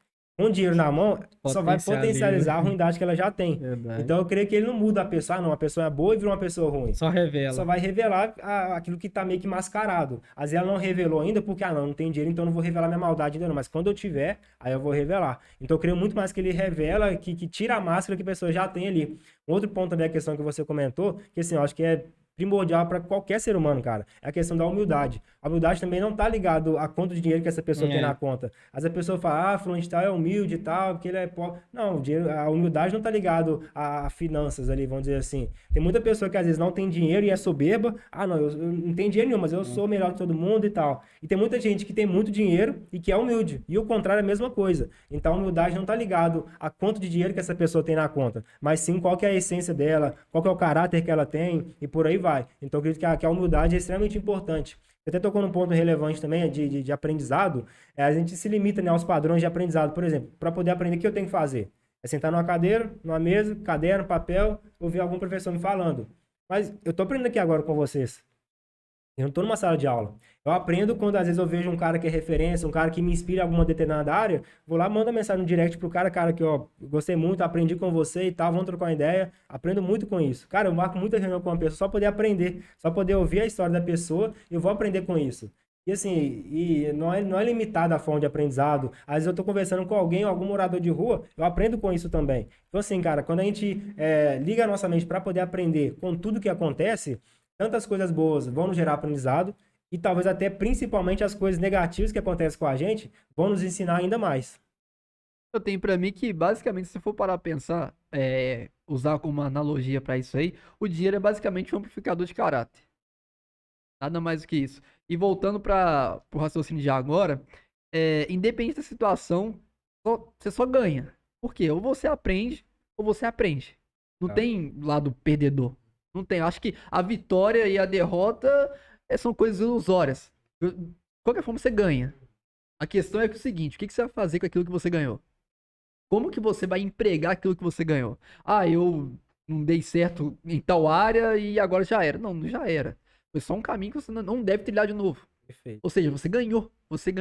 com dinheiro na mão, só vai Potencializa. potencializar a ruindade que ela já tem. Verdade. Então eu creio que ele não muda a pessoa, não, a pessoa é boa e vira uma pessoa ruim. Só revela. Só vai revelar aquilo que tá meio que mascarado. Às vezes ela não revelou ainda porque, não tem dinheiro, então eu não vou revelar minha maldade ainda não. Mas quando eu tiver, aí eu vou revelar. Então eu creio muito mais que ele revela, que tira a máscara que a pessoa já tem ali. Um outro ponto também, a questão que você comentou, que assim, eu acho que é primordial para qualquer ser humano, cara, é a questão da humildade. A humildade também não tá ligado a quanto de dinheiro que essa pessoa tem na conta. Às vezes a pessoa fala, fulano de tal é humilde e tal, porque ele é pobre. Não, o dinheiro, a humildade não tá ligado a finanças ali, vamos dizer assim. Tem muita pessoa que às vezes não tem dinheiro e é soberba. Não, eu não tenho dinheiro nenhum, mas eu sou melhor que todo mundo e tal. E tem muita gente que tem muito dinheiro e que é humilde. E o contrário é a mesma coisa. Então a humildade não tá ligado a quanto de dinheiro que essa pessoa tem na conta, mas sim qual que é a essência dela, qual que é o caráter que ela tem e por aí vai. Então, eu acredito que a humildade é extremamente importante. Você até tocou num ponto relevante também de aprendizado. A gente se limita, né, aos padrões de aprendizado. Por exemplo, para poder aprender, o que eu tenho que fazer? É sentar numa cadeira, numa mesa, caderno, papel, ouvir algum professor me falando. Mas eu estou aprendendo aqui agora com vocês. Eu não estou numa sala de aula. Eu aprendo quando às vezes eu vejo um cara que é referência, um cara que me inspira em alguma determinada área, vou lá, mando mensagem no direct pro cara que, ó, gostei muito, aprendi com você e tal, vamos trocar uma ideia, aprendo muito com isso. Cara, eu marco muita reunião com uma pessoa só poder aprender, só poder ouvir a história da pessoa, e eu vou aprender com isso. E assim, não é limitada a forma de aprendizado. Às vezes eu tô conversando com alguém, algum morador de rua, eu aprendo com isso também. Então assim, cara, quando a gente liga a nossa mente para poder aprender com tudo que acontece, tantas coisas boas vão nos gerar aprendizado e talvez até principalmente as coisas negativas que acontecem com a gente vão nos ensinar ainda mais. Eu tenho pra mim que, basicamente, se for parar a pensar, usar como uma analogia pra isso aí, o dinheiro é basicamente um amplificador de caráter. Nada mais do que isso. E voltando para o raciocínio de agora, independente da situação, você só ganha. Por quê? Ou você aprende, ou você aprende. Não tem lado perdedor. Não tem. Acho que a vitória e a derrota são coisas ilusórias. De qualquer forma, você ganha. A questão é que é o seguinte, o que você vai fazer com aquilo que você ganhou? Como que você vai empregar aquilo que você ganhou? Eu não dei certo em tal área e agora já era. Não, não já era. Foi só um caminho que você não deve trilhar de novo. Perfeito. Ou seja, você ganhou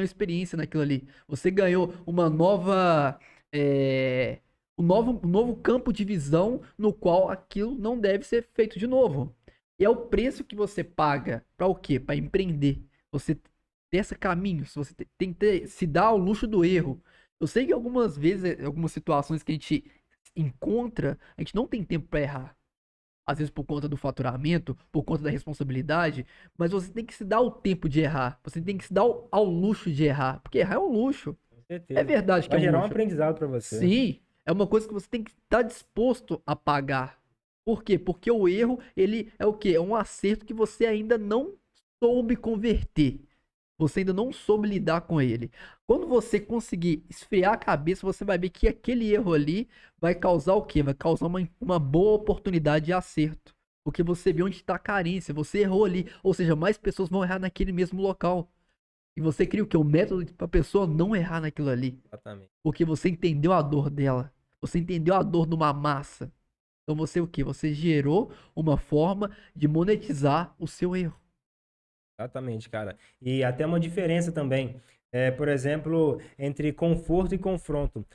experiência naquilo ali. Você ganhou uma nova... um novo campo de visão no qual aquilo não deve ser feito de novo. E é o preço que você paga para o quê? Para empreender. Você ter esse caminho, você tem que se dar ao luxo do erro. Eu sei que algumas vezes, algumas situações que a gente encontra, a gente não tem tempo para errar. Às vezes por conta do faturamento, por conta da responsabilidade, mas você tem que se dar o tempo de errar. Você tem que se dar ao luxo de errar, porque errar é um luxo. Com certeza. É verdade que Vai é um gerar um luxo. aprendizado para você. Sim, é uma coisa que você tem que estar disposto a pagar. Por quê? Porque o erro, ele é o quê? É um acerto que você ainda não soube converter. Você ainda não soube lidar com ele. Quando você conseguir esfriar a cabeça, você vai ver que aquele erro ali vai causar o quê? Vai causar uma boa oportunidade de acerto. Porque você viu onde está a carência, você errou ali. Ou seja, mais pessoas vão errar naquele mesmo local. E você cria o quê? O método para a pessoa não errar naquilo ali. Exatamente. Porque você entendeu a dor dela. Você entendeu a dor de uma massa. Então você o quê? Você gerou uma forma de monetizar o seu erro. Exatamente, cara. E até uma diferença também, por exemplo, entre conforto e confronto.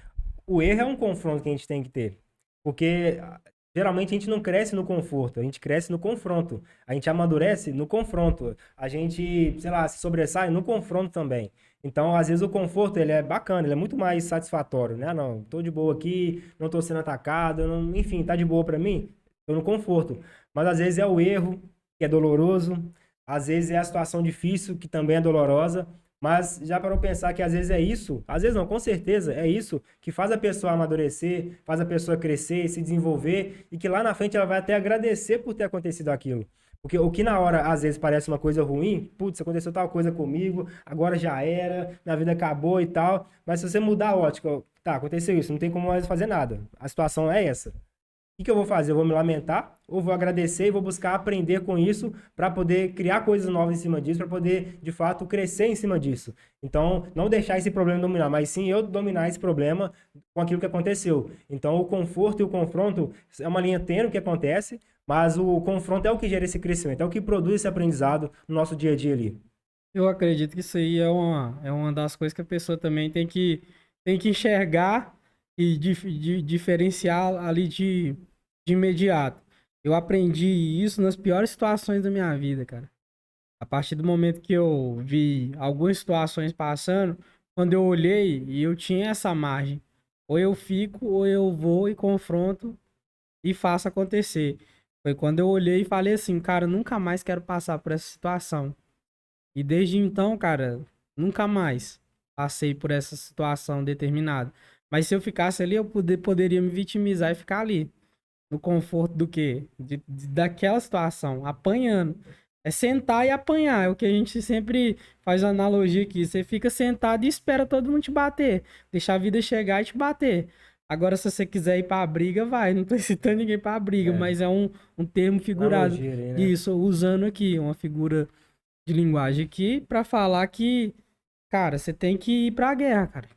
O erro é um confronto que a gente tem que ter, porque geralmente a gente não cresce no conforto, a gente cresce no confronto. A gente amadurece no confronto. A gente, sei lá, se sobressai no confronto também. Então, às vezes o conforto, ele é bacana, ele é muito mais satisfatório, né? Não, tô de boa aqui, não tô sendo atacado, enfim, tá de boa pra mim, tô no conforto. Mas às vezes é o erro, que é doloroso. Às vezes é a situação difícil, que também é dolorosa, mas já parou pensar que às vezes é isso, às vezes não, com certeza é isso que faz a pessoa amadurecer, faz a pessoa crescer, se desenvolver e que lá na frente ela vai até agradecer por ter acontecido aquilo. Porque o que na hora às vezes parece uma coisa ruim, putz, aconteceu tal coisa comigo, agora já era, minha vida acabou e tal, mas se você mudar a ótica, tá, aconteceu isso, não tem como mais fazer nada, a situação é essa. O que eu vou fazer? Eu vou me lamentar ou vou agradecer e vou buscar aprender com isso para poder criar coisas novas em cima disso, para poder, de fato, crescer em cima disso. Então, não deixar esse problema dominar, mas sim eu dominar esse problema com aquilo que aconteceu. Então, o conforto e o confronto é uma linha tênue que acontece, mas o confronto é o que gera esse crescimento, é o que produz esse aprendizado no nosso dia a dia ali. Eu acredito que isso aí é uma das coisas que a pessoa também tem que tem que enxergar e diferenciar ali de imediato. Eu aprendi isso nas piores situações da minha vida, cara. A partir do momento que eu vi algumas situações passando, quando eu olhei e eu tinha essa margem, ou eu fico, ou eu vou e confronto e faço acontecer. Foi quando eu olhei e falei assim, cara, nunca mais quero passar por essa situação. E desde então, cara, nunca mais passei por essa situação determinada. Mas se eu ficasse ali, eu poderia me vitimizar e ficar ali. No conforto do quê? Daquela situação, apanhando. É sentar e apanhar. É o que a gente sempre faz analogia aqui. Você fica sentado e espera todo mundo te bater. Deixar a vida chegar e te bater. Agora, se você quiser ir pra briga, vai. Não tô incitando ninguém pra briga, É, mas é um termo figurado. analogia ali, né? Isso, usando aqui, uma figura de linguagem aqui pra falar que, cara, você tem que ir pra guerra, cara.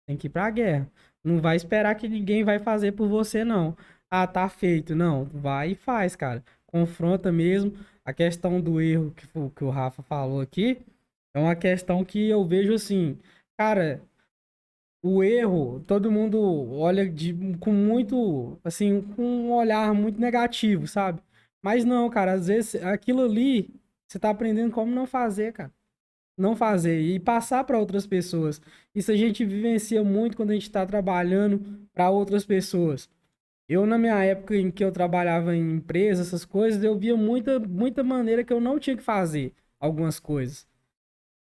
Tem que ir pra guerra. Não vai esperar que ninguém vai fazer por você, não. Ah, tá feito. Não, vai e faz, cara. Confronta mesmo. A questão do erro que o Rafa falou aqui é uma questão que eu vejo assim, cara, o erro, todo mundo olha com muito, assim, com um olhar muito negativo, sabe? Mas não, cara, às vezes aquilo ali, você tá aprendendo como não fazer, cara. Não fazer e passar para outras pessoas. Isso a gente vivencia muito quando a gente está trabalhando para outras pessoas. Eu, na minha época em que eu trabalhava em empresa, essas coisas, eu via muita maneira que eu não tinha que fazer algumas coisas.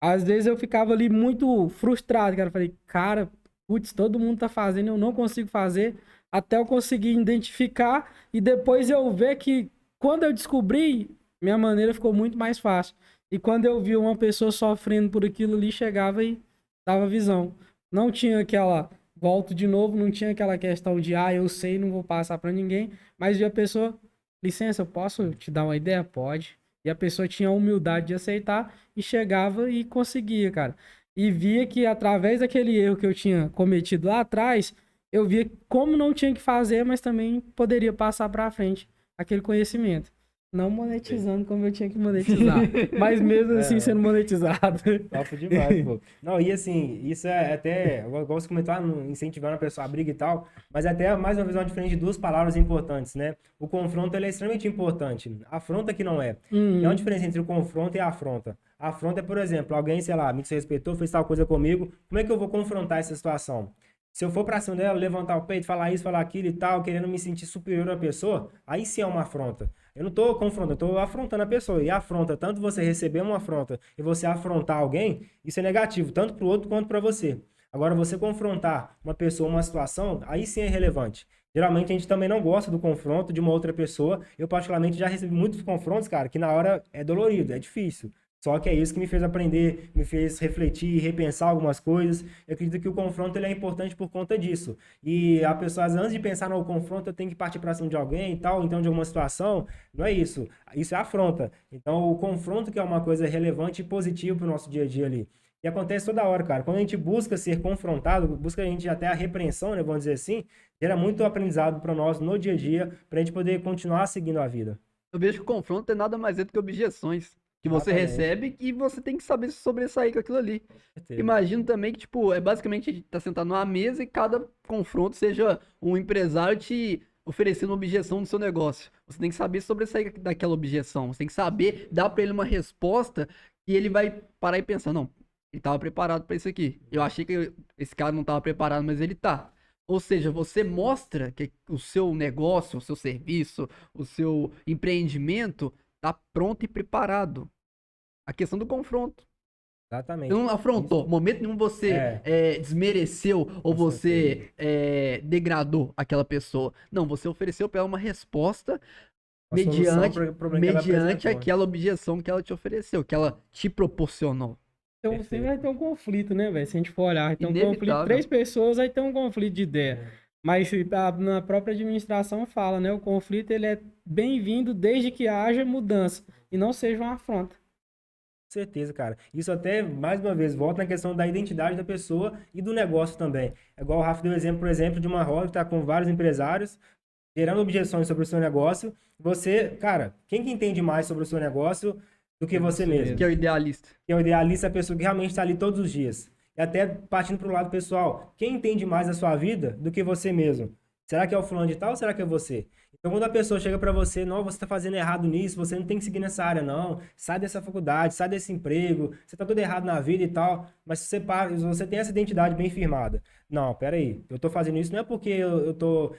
Às vezes eu ficava ali muito frustrado, cara. Falei, cara, putz, todo mundo tá fazendo, eu não consigo fazer, até eu conseguir identificar e depois eu ver que quando eu descobri, minha maneira ficou muito mais fácil. E quando eu vi uma pessoa sofrendo por aquilo ali, chegava e dava visão. Não tinha aquela, volto de novo, não tinha aquela questão de, ah, eu sei, não vou passar pra ninguém, mas vi a pessoa, licença, eu posso te dar uma ideia? Pode. E a pessoa tinha a humildade de aceitar e chegava e conseguia, cara. E via que através daquele erro que eu tinha cometido lá atrás, eu via como não tinha que fazer, mas também poderia passar para frente aquele conhecimento. Não monetizando como eu tinha que monetizar, mas mesmo assim É, sendo monetizado. top demais, pô. Não, e assim, isso é até, igual você comentou, incentivando a pessoa a briga e tal, mas é até mais uma visão diferente de duas palavras importantes, né? O confronto, ele é extremamente importante. A afronta que não é. E há uma diferença entre o confronto e a afronta. A afronta é, por exemplo, alguém, sei lá, me desrespeitou, fez tal coisa comigo, como é que eu vou confrontar essa situação? Se eu for pra cima dela, levantar o peito, falar isso, falar aquilo e tal, querendo me sentir superior à pessoa, aí sim é uma afronta. Eu não tô confrontando, eu tô afrontando a pessoa. E afronta, tanto você receber uma afronta e você afrontar alguém, isso é negativo, tanto pro outro quanto pra você. Agora, você confrontar uma pessoa, uma situação, aí sim é relevante. Geralmente a gente também não gosta do confronto de uma outra pessoa. Eu, particularmente, já recebi muitos confrontos, cara, que na hora é dolorido, é difícil. Só que é isso que me fez aprender, me fez refletir e repensar algumas coisas. Eu acredito que o confronto ele é importante por conta disso. E a pessoa, antes de pensar no confronto, eu tenho que partir para cima de alguém e tal, então de alguma situação. Não é isso. Isso é afronta. Então, o confronto que é uma coisa relevante e positiva para o nosso dia a dia ali. E acontece toda hora, cara. Quando a gente busca ser confrontado, busca a gente até a repreensão, né, vamos dizer assim, gera muito aprendizado para nós no dia a dia, para a gente poder continuar seguindo a vida. Eu vejo que o confronto é nada mais é do que objeções que você Exatamente. recebe e você tem que saber se sobressair com aquilo ali. Certeza. Imagino também que, tipo, é basicamente a gente tá sentado numa mesa e cada confronto seja um empresário te oferecendo uma objeção no seu negócio. Você tem que saber sobressair daquela objeção. Você tem que saber dar pra ele uma resposta e ele vai parar e pensar, não, ele tava preparado pra isso aqui. Eu achei que esse cara não tava preparado, mas ele tá. Ou seja, você mostra que o seu negócio, o seu serviço, o seu empreendimento tá pronto e preparado. A questão do confronto. Você Exatamente. não Isso. afrontou. Momento nenhum você É, desmereceu ou com certeza. você degradou aquela pessoa. Não, você ofereceu para ela uma resposta A solução mediante, para o problema que ela mediante apresentou. aquela objeção que ela te ofereceu, que ela te proporcionou. Então sempre vai Perfeito. ter um conflito, né, velho? Se a gente for olhar, vai ter um conflito. Inevitável. Três pessoas, vai ter um conflito de ideia. É. Mas na própria administração fala, né? O conflito ele é bem-vindo desde que haja mudança e não seja uma afronta. Com certeza, cara. Isso até, mais uma vez, volta na questão da identidade da pessoa e do negócio também. É igual o Rafa deu exemplo, por exemplo, de uma roda que está com vários empresários, gerando objeções sobre o seu negócio. Você, cara, quem que entende mais sobre o seu negócio do que É você você mesmo? Que é mesmo. o idealista. Que é o idealista, a pessoa que realmente está ali todos os dias. E até partindo para o lado pessoal, quem entende mais a sua vida do que você mesmo? Será que é o fulano de tal ou será que é você? Então, quando a pessoa chega para você, não, você está fazendo errado nisso, você não tem que seguir nessa área, não. Sai dessa faculdade, sai desse emprego, você está tudo errado na vida e tal. Mas se você tem essa identidade bem firmada. Não, peraí, eu estou fazendo isso não é porque eu estou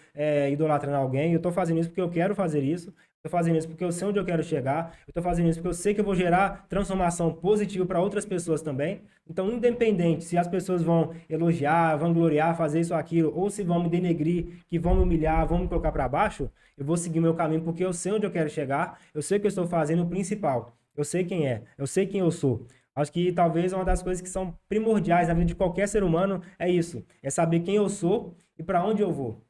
idolatrando alguém, eu estou fazendo isso porque eu quero fazer isso. Estou fazendo isso porque eu sei onde eu quero chegar. Eu estou fazendo isso porque eu sei que eu vou gerar transformação positiva para outras pessoas também. Então, independente se as pessoas vão elogiar, vão gloriar, fazer isso ou aquilo, ou se vão me denegrir, que vão me humilhar, vão me colocar para baixo, eu vou seguir meu caminho porque eu sei onde eu quero chegar, eu sei que eu estou fazendo o principal. Eu sei quem é, eu sei quem eu sou. Acho que talvez uma das coisas que são primordiais na vida de qualquer ser humano é isso, é saber quem eu sou e para onde eu vou.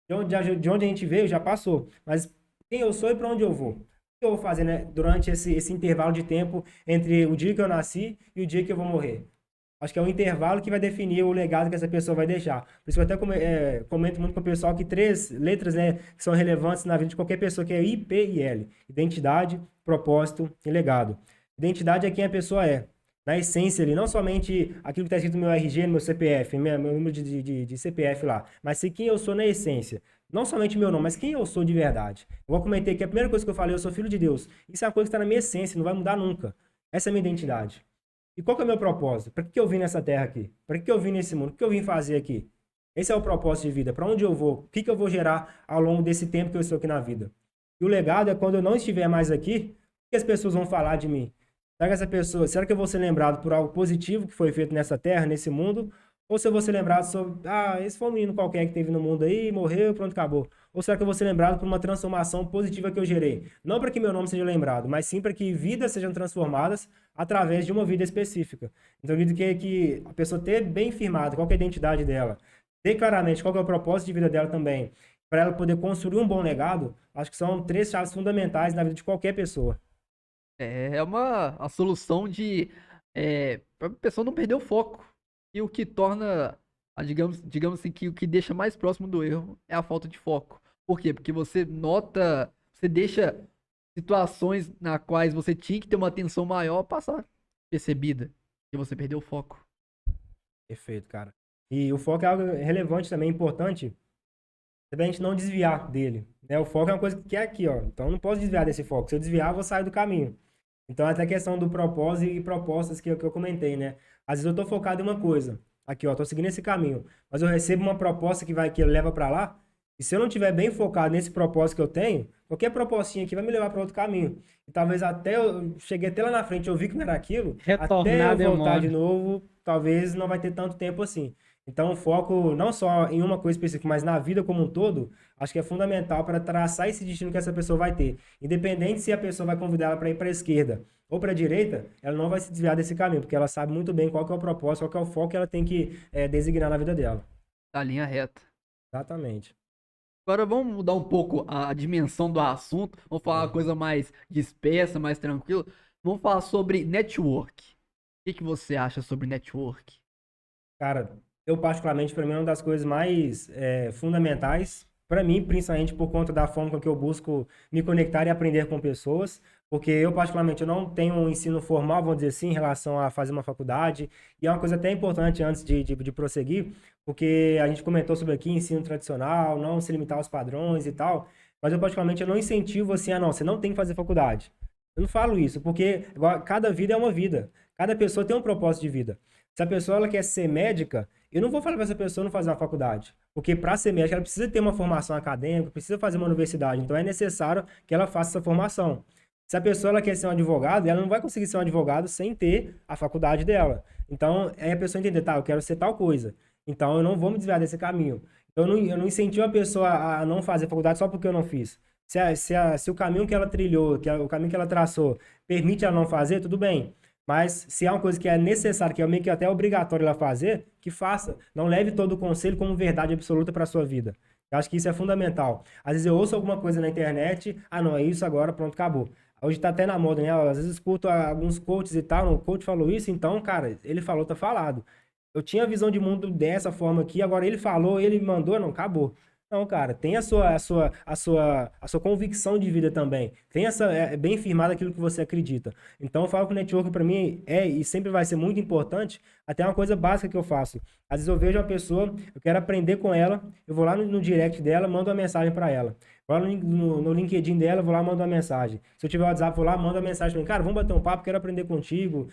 De onde a gente veio já passou, mas quem eu sou e para onde eu vou. O que eu vou fazer, né, durante esse intervalo de tempo entre o dia que eu nasci e o dia que eu vou morrer? Acho que é o intervalo que vai definir o legado que essa pessoa vai deixar. Por isso que eu até comento muito com o pessoal que 3 letras, né, que são relevantes na vida de qualquer pessoa, que é I, P e L. Identidade, propósito e legado. Identidade é quem a pessoa é. Na essência ali, não somente aquilo que está escrito no meu RG, no meu CPF, meu número de CPF lá, mas sim quem eu sou na essência. Não somente meu nome, mas quem eu sou de verdade. Eu vou comentar que a primeira coisa que eu falei, eu sou filho de Deus. Isso é uma coisa que está na minha essência, não vai mudar nunca. Essa é a minha identidade. E qual que é o meu propósito? Para que eu vim nessa terra aqui? Para que eu vim nesse mundo? O que eu vim fazer aqui? Esse é o propósito de vida. Para onde eu vou? O que eu vou gerar ao longo desse tempo que eu estou aqui na vida? E o legado é quando eu não estiver mais aqui, o que as pessoas vão falar de mim? Será que eu vou ser lembrado por algo positivo que foi feito nessa terra, nesse mundo? Ou se eu vou ser lembrado sobre, esse foi um menino qualquer que teve no mundo aí, morreu, pronto, acabou. Ou será que eu vou ser lembrado por uma transformação positiva que eu gerei? Não para que meu nome seja lembrado, mas sim para que vidas sejam transformadas através de uma vida específica. Então, eu acredito que a pessoa ter bem firmado qual que é a identidade dela, ter claramente qual que é o propósito de vida dela também, para ela poder construir um bom legado, acho que são 3 chaves fundamentais na vida de qualquer pessoa. É a solução de para a pessoa não perder o foco. E o que torna, digamos assim, que o que deixa mais próximo do erro é a falta de foco. Por quê? Porque você nota, você deixa situações na quais você tinha que ter uma atenção maior passar percebida. E você perdeu o foco. Perfeito, cara. E o foco é algo relevante também, importante, pra gente não desviar dele, né? O foco é uma coisa que é aqui, ó. Então eu não posso desviar desse foco. Se eu desviar, eu vou sair do caminho. Então até a questão do propósito e propostas que eu comentei, né? Às vezes eu tô focado em uma coisa. Aqui, ó, tô seguindo esse caminho. Mas eu recebo uma proposta que leva para lá. E se eu não tiver bem focado nesse propósito que eu tenho, qualquer propostinha aqui vai me levar para outro caminho. E talvez até eu cheguei até lá na frente, eu vi que não era aquilo, Retornar até eu voltar demora. de novo, talvez não vai ter tanto tempo assim. Então, o foco não só em uma coisa específica, mas na vida como um todo, acho que é fundamental para traçar esse destino que essa pessoa vai ter. Independente se a pessoa vai convidar ela para ir para a esquerda ou para a direita, ela não vai se desviar desse caminho, porque ela sabe muito bem qual que é o propósito, qual que é o foco que ela tem que designar na vida dela. A linha reta. Exatamente. Agora vamos mudar um pouco a dimensão do assunto. Vamos falar uma coisa mais dispersa, mais tranquila. Vamos falar sobre network. O que você acha sobre network? Cara, eu particularmente, para mim, é uma das coisas mais fundamentais, para mim, principalmente por conta da forma com que eu busco me conectar e aprender com pessoas, porque eu, particularmente, eu não tenho um ensino formal, vamos dizer assim, em relação a fazer uma faculdade, e é uma coisa até importante antes de prosseguir, porque a gente comentou sobre aqui ensino tradicional, não se limitar aos padrões e tal, mas eu, particularmente, eu não incentivo assim, não, você não tem que fazer faculdade. Eu não falo isso, porque cada vida é uma vida, cada pessoa tem um propósito de vida. Se a pessoa ela quer ser médica, eu não vou falar para essa pessoa não fazer uma faculdade. Porque para ser médica, ela precisa ter uma formação acadêmica, precisa fazer uma universidade. Então é necessário que ela faça essa formação. Se a pessoa ela quer ser um advogado, ela não vai conseguir ser um advogado sem ter a faculdade dela. Então, é a pessoa entender, tá, eu quero ser tal coisa. Então, eu não vou me desviar desse caminho. Então, eu não incentivo a pessoa a não fazer faculdade só porque eu não fiz. Se o caminho que ela trilhou, o caminho que ela traçou, permite ela não fazer, tudo bem. Mas se é uma coisa que é necessária, que é meio que até obrigatório ela fazer, que faça. Não leve todo o conselho como verdade absoluta para a sua vida. Eu acho que isso é fundamental. Às vezes eu ouço alguma coisa na internet, não, é isso agora, pronto, acabou. Hoje tá até na moda, né? Às vezes escuto alguns coaches e tal, o coach falou isso, então, cara, ele falou, tá falado. Eu tinha a visão de mundo dessa forma aqui, agora ele falou, ele me mandou, não, acabou. Não, cara, tem a sua convicção de vida também. Tem é bem firmado aquilo que você acredita. Então, eu falo que o network para mim é e sempre vai ser muito importante, até uma coisa básica que eu faço. Às vezes eu vejo uma pessoa, eu quero aprender com ela, eu vou lá no direct dela, mando uma mensagem para ela. Vou lá no LinkedIn dela, vou lá, mando uma mensagem. Se eu tiver o WhatsApp, vou lá, mando uma mensagem para mim. Cara, vamos bater um papo, quero aprender contigo.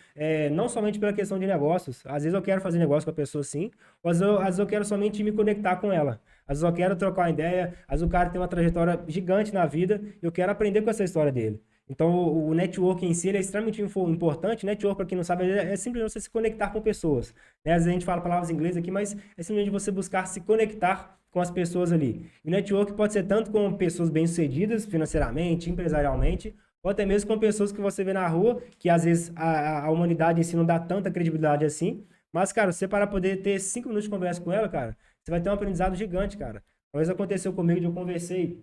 Não somente pela questão de negócios. Às vezes eu quero fazer negócio com a pessoa sim, ou às vezes eu quero somente me conectar com ela. Às vezes eu quero trocar uma ideia, às vezes o cara tem uma trajetória gigante na vida e eu quero aprender com essa história dele. Então, o network em si ele é extremamente importante. Network, para quem não sabe, é simplesmente você se conectar com pessoas. Né? Às vezes a gente fala palavras em inglês aqui, mas é simplesmente você buscar se conectar com as pessoas ali. E o network pode ser tanto com pessoas bem-sucedidas financeiramente, empresarialmente, ou até mesmo com pessoas que você vê na rua, que às vezes a humanidade em si não dá tanta credibilidade assim. Mas, cara, você para poder ter 5 minutos de conversa com ela, cara, você vai ter um aprendizado gigante, cara. Uma vez aconteceu comigo de eu conversei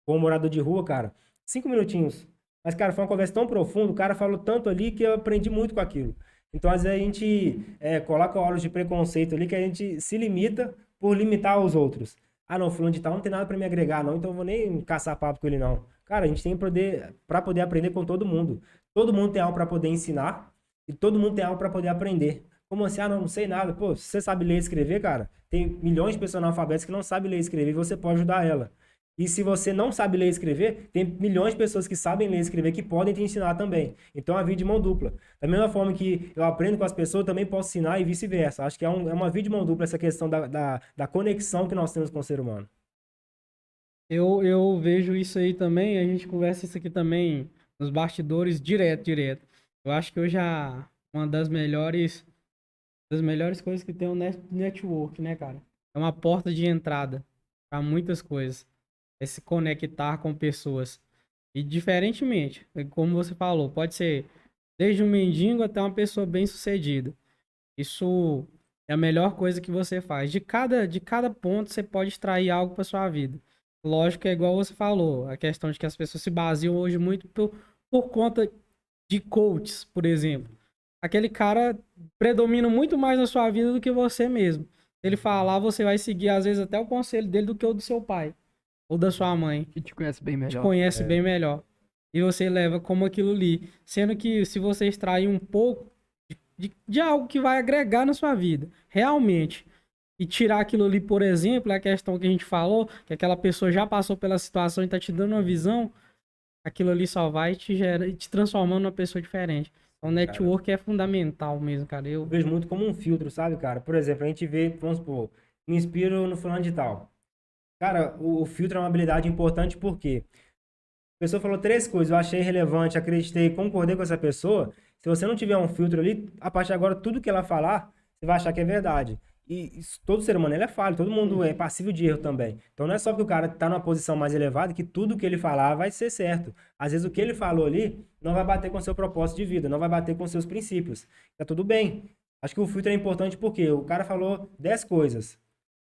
com um morador de rua, cara, 5 minutinhos. Mas, cara, foi uma conversa tão profunda, o cara falou tanto ali que eu aprendi muito com aquilo. Então, às vezes, a gente coloca olhos de preconceito ali que a gente se limita por limitar os outros. Ah, não, fulano de tal não tem nada para me agregar, não, então eu vou nem caçar papo com ele, não. Cara, a gente tem poder para poder aprender com todo mundo. Todo mundo tem algo para poder ensinar e todo mundo tem algo para poder aprender. Como assim? Ah, não sei nada. Pô, se você sabe ler e escrever, cara, tem milhões de pessoas analfabetas que não sabem ler e escrever e você pode ajudar ela. E se você não sabe ler e escrever, tem milhões de pessoas que sabem ler e escrever que podem te ensinar também. Então é uma via de mão dupla. Da mesma forma que eu aprendo com as pessoas, eu também posso ensinar e vice-versa. Acho que é uma via de mão dupla essa questão da conexão que nós temos com o ser humano. Eu vejo isso aí também, a gente conversa isso aqui também nos bastidores direto, direto. Eu acho que hoje uma das melhores coisas que tem é o network, né, cara? É uma porta de entrada para muitas coisas. É se conectar com pessoas. E diferentemente, como você falou, pode ser desde um mendigo até uma pessoa bem-sucedida. Isso é a melhor coisa que você faz. De cada ponto você pode extrair algo para sua vida. Lógico que é igual você falou, a questão de que as pessoas se baseiam hoje muito por conta de coaches, por exemplo. Aquele cara predomina muito mais na sua vida do que você mesmo. Se ele falar, você vai seguir, às vezes, até o conselho dele do que o do seu pai ou da sua mãe. Que te conhece bem Te melhor. conhece bem melhor. E você leva como aquilo ali. Sendo que se você extrair um pouco de algo que vai agregar na sua vida, realmente, e tirar aquilo ali, por exemplo, é a questão que a gente falou, que aquela pessoa já passou pela situação e tá te dando uma visão, aquilo ali só vai te transformando numa pessoa diferente. Então, o Cara, network é fundamental mesmo, cara. eu vejo muito como um filtro, sabe, cara? Por exemplo, a gente vê, vamos supor, me inspiro no fulano de tal. Cara, o filtro é uma habilidade importante porque a pessoa falou 3 coisas, eu achei relevante, acreditei, concordei com essa pessoa. Se você não tiver um filtro ali, a partir de agora, tudo que ela falar, você vai achar que é verdade. E todo ser humano ele é falho, todo mundo é passível de erro também. Então não é só porque o cara está numa posição mais elevada que tudo que ele falar vai ser certo. Às vezes o que ele falou ali não vai bater com o seu propósito de vida, não vai bater com os seus princípios. Tá tudo bem. Acho que o filtro é importante porque o cara falou 10 coisas.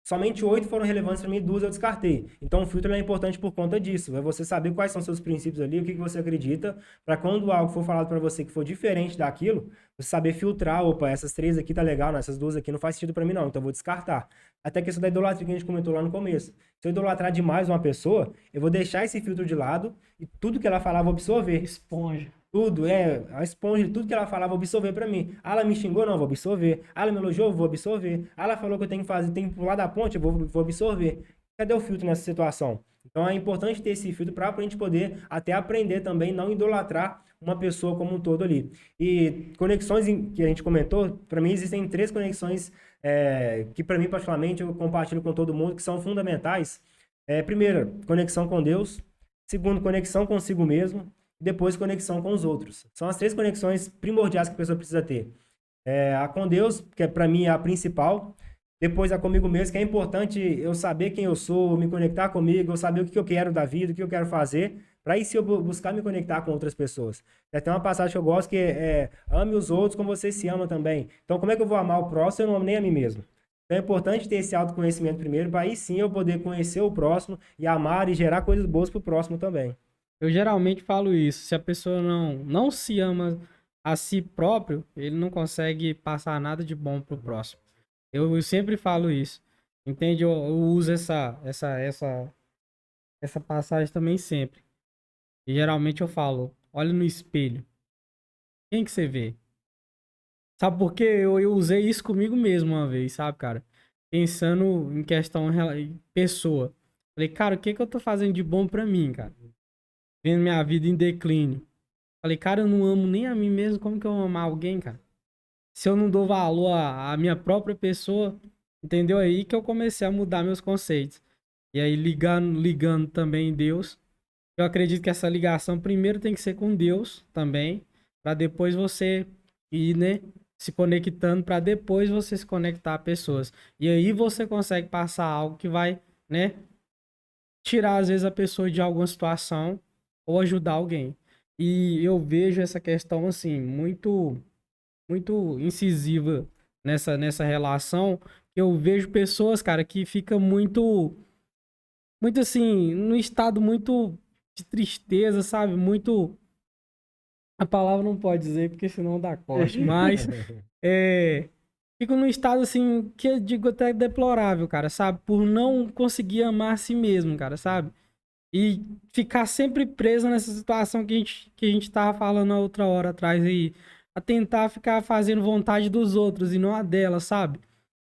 Somente 8 foram relevantes para mim, 2 eu descartei. Então, o filtro é importante por conta disso. É você saber quais são seus princípios ali, o que você acredita, para quando algo for falado para você que for diferente daquilo, você saber filtrar. Opa, essas 3 aqui tá legal, não, essas 2 aqui não faz sentido para mim, não, então eu vou descartar. Até a questão da idolatria que a gente comentou lá no começo. Se eu idolatrar demais uma pessoa, eu vou deixar esse filtro de lado e tudo que ela falar eu vou absorver. Esponja. Tudo, a esponja, tudo que ela falava, vou absorver pra mim. Ah, ela me xingou, não, vou absorver. Ah, ela me elogiou, vou absorver. Ah, ela falou que eu tenho que fazer, tenho que pular da ponte, vou absorver. Cadê o filtro nessa situação? Então é importante ter esse filtro para a gente poder até aprender também, não idolatrar uma pessoa como um todo ali. E conexões que a gente comentou, para mim existem 3 conexões que para mim particularmente eu compartilho com todo mundo que são fundamentais. Primeiro, conexão com Deus. Segundo, conexão consigo mesmo. Depois conexão com os outros. São as 3 conexões primordiais que a pessoa precisa ter. A com Deus, que para mim é a principal. Depois a comigo mesmo, que é importante eu saber quem eu sou, me conectar comigo, eu saber o que eu quero da vida, o que eu quero fazer, para aí sim eu buscar me conectar com outras pessoas. Tem uma passagem que eu gosto que ame os outros como você se ama também. Então como é que eu vou amar o próximo se eu não amo nem a mim mesmo? Então é importante ter esse autoconhecimento primeiro, para aí sim eu poder conhecer o próximo e amar e gerar coisas boas para o próximo também. Eu geralmente falo isso. Se a pessoa não se ama a si próprio, ele não consegue passar nada de bom pro próximo. Eu sempre falo isso. Entende? Eu uso essa passagem também sempre. E geralmente eu falo, olha no espelho. Quem que você vê? Sabe por quê? Eu usei isso comigo mesmo uma vez, sabe, cara? Pensando em questão pessoa. Falei, cara, o que que eu tô fazendo de bom pra mim, cara? Vendo minha vida em declínio. Falei, cara, eu não amo nem a mim mesmo, como que eu vou amar alguém, cara? Se eu não dou valor à minha própria pessoa, entendeu? Aí que eu comecei a mudar meus conceitos. E aí, ligando também em Deus. Eu acredito que essa ligação primeiro tem que ser com Deus também, para depois você ir, né, se conectando, para depois você se conectar a pessoas. E aí você consegue passar algo que vai, né, tirar às vezes a pessoa de alguma situação ou ajudar alguém. E eu vejo essa questão assim muito incisiva nessa relação. Eu vejo pessoas, cara, que fica muito assim, num estado muito de tristeza, sabe? Muito. A palavra não pode dizer, porque senão dá corte, mas é, fico num estado assim, que eu digo até deplorável, cara, sabe? Por não conseguir amar a si mesmo, cara, sabe? E ficar sempre preso nessa situação que a gente tava falando a outra hora atrás aí. A tentar ficar fazendo vontade dos outros e não a dela, sabe?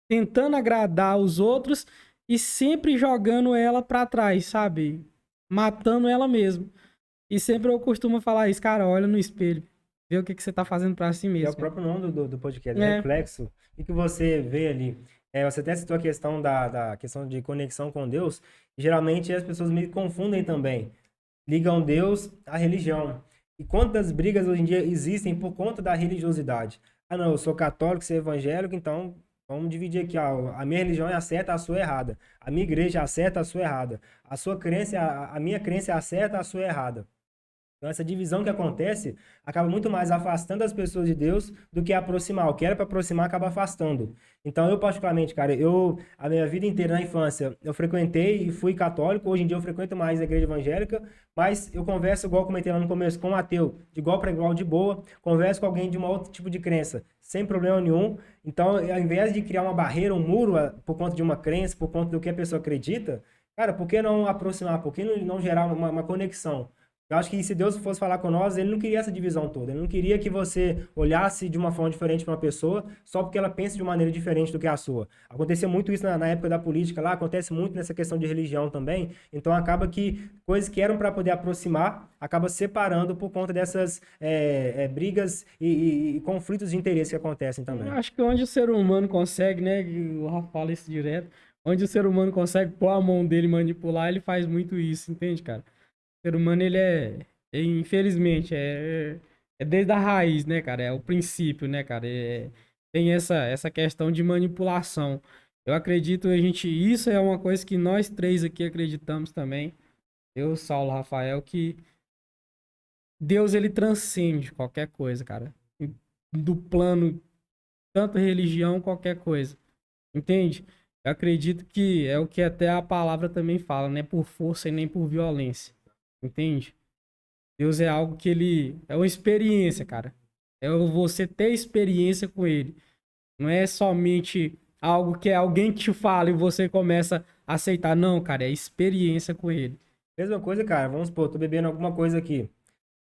Tentando agradar os outros e sempre jogando ela pra trás, sabe? Matando ela mesmo. E sempre eu costumo falar isso, cara, olha no espelho. Vê o que você tá fazendo pra si E é o mesmo, cara. próprio nome do podcast, É, Reflexo. O que você vê ali? Você até citou a questão da questão de conexão com Deus. Geralmente as pessoas meio que confundem também. Ligam Deus à religião. E quantas brigas hoje em dia existem por conta da religiosidade? Ah, não, eu sou católico, você é evangélico, então vamos dividir aqui. Ó, a minha religião é a certa, a sua é errada. A minha igreja é a certa, a sua é errada. A sua crença, a minha crença é a certa, a sua é errada. Então, essa divisão que acontece acaba muito mais afastando as pessoas de Deus do que aproximar. O que era para aproximar acaba afastando. Então, eu, particularmente, cara, a minha vida inteira na infância, eu frequentei e fui católico. Hoje em dia, eu frequento mais a igreja evangélica, mas eu converso, igual eu comentei lá no começo, com um ateu, de igual para igual, de boa. Converso com alguém de um outro tipo de crença, sem problema nenhum. Então, ao invés de criar uma barreira, um muro por conta de uma crença, por conta do que a pessoa acredita, cara, por que não aproximar? Por que não gerar uma conexão? Eu acho que se Deus fosse falar com nós, ele não queria essa divisão toda. Ele não queria que você olhasse de uma forma diferente para uma pessoa só porque ela pensa de uma maneira diferente do que a sua. Acontecia muito isso na época da política lá, acontece muito nessa questão de religião também. Então acaba que coisas que eram para poder aproximar, acaba separando por conta dessas brigas e conflitos de interesse que acontecem eu também. acho que onde o ser humano consegue, né? O Rafa fala isso direto. Onde o ser humano consegue pôr a mão dele e manipular, ele faz muito isso, entende, cara? O ser humano, ele infelizmente, é desde a raiz, né, cara? É o princípio, né, cara? Tem essa questão de manipulação. Eu acredito, isso é uma coisa que nós três aqui acreditamos também. Eu, Saulo, Rafael, que Deus, ele transcende qualquer coisa, cara. Do plano, tanto religião, qualquer coisa. Entende? Eu acredito que é o que até a palavra também fala, não é por força e nem por violência. Entende? Deus é algo que ele. É uma experiência, cara. É você ter experiência com ele. Não é somente algo que é alguém que te fala e você começa a aceitar. Não, cara, é experiência com ele. Mesma coisa, cara, vamos supor, eu tô bebendo alguma coisa aqui.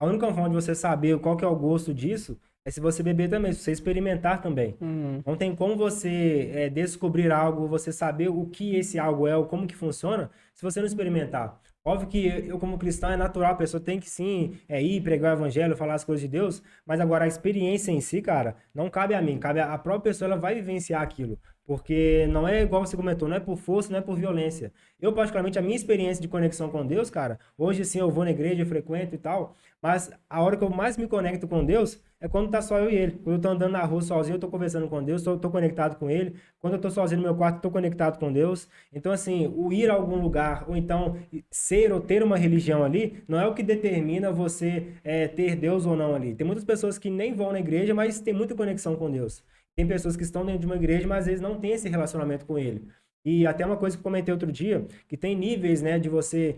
A única forma de você saber qual que é o gosto disso é se você beber também, se você experimentar também. Hum, Não tem como você descobrir algo, você saber o que esse algo é ou como que funciona, se você não experimentar. Óbvio que eu, como cristão, é natural, a pessoa tem que sim ir pregar o evangelho, falar as coisas de Deus, mas agora a experiência em si, cara, não cabe a mim, cabe a própria pessoa, ela vai vivenciar aquilo. Porque não é igual você comentou, não é por força, não é por violência. Eu, particularmente, a minha experiência de conexão com Deus, cara, hoje sim eu vou na igreja, eu frequento e tal, mas a hora que eu mais me conecto com Deus é quando tá só eu e ele. Quando eu tô andando na rua sozinho, eu tô conversando com Deus, tô conectado com ele. Quando eu tô sozinho no meu quarto, eu tô conectado com Deus. Então, assim, o ir a algum lugar, ou então ser ou ter uma religião ali, não é o que determina você ter Deus ou não ali. Tem muitas pessoas que nem vão na igreja, mas tem muita conexão com Deus. Tem pessoas que estão dentro de uma igreja, mas às vezes não tem esse relacionamento com ele. E até uma coisa que eu comentei outro dia, que tem níveis, né, de você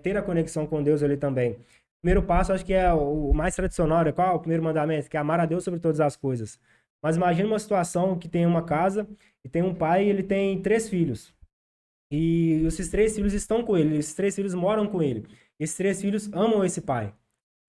ter a conexão com Deus ali também. O primeiro passo, acho que é o mais tradicional, é qual? O primeiro mandamento, que é amar a Deus sobre todas as coisas. Mas imagine uma situação que tem uma casa e tem um pai e ele tem 3 filhos. E esses 3 filhos estão com ele, esses 3 filhos moram com ele. Esses 3 filhos amam esse pai.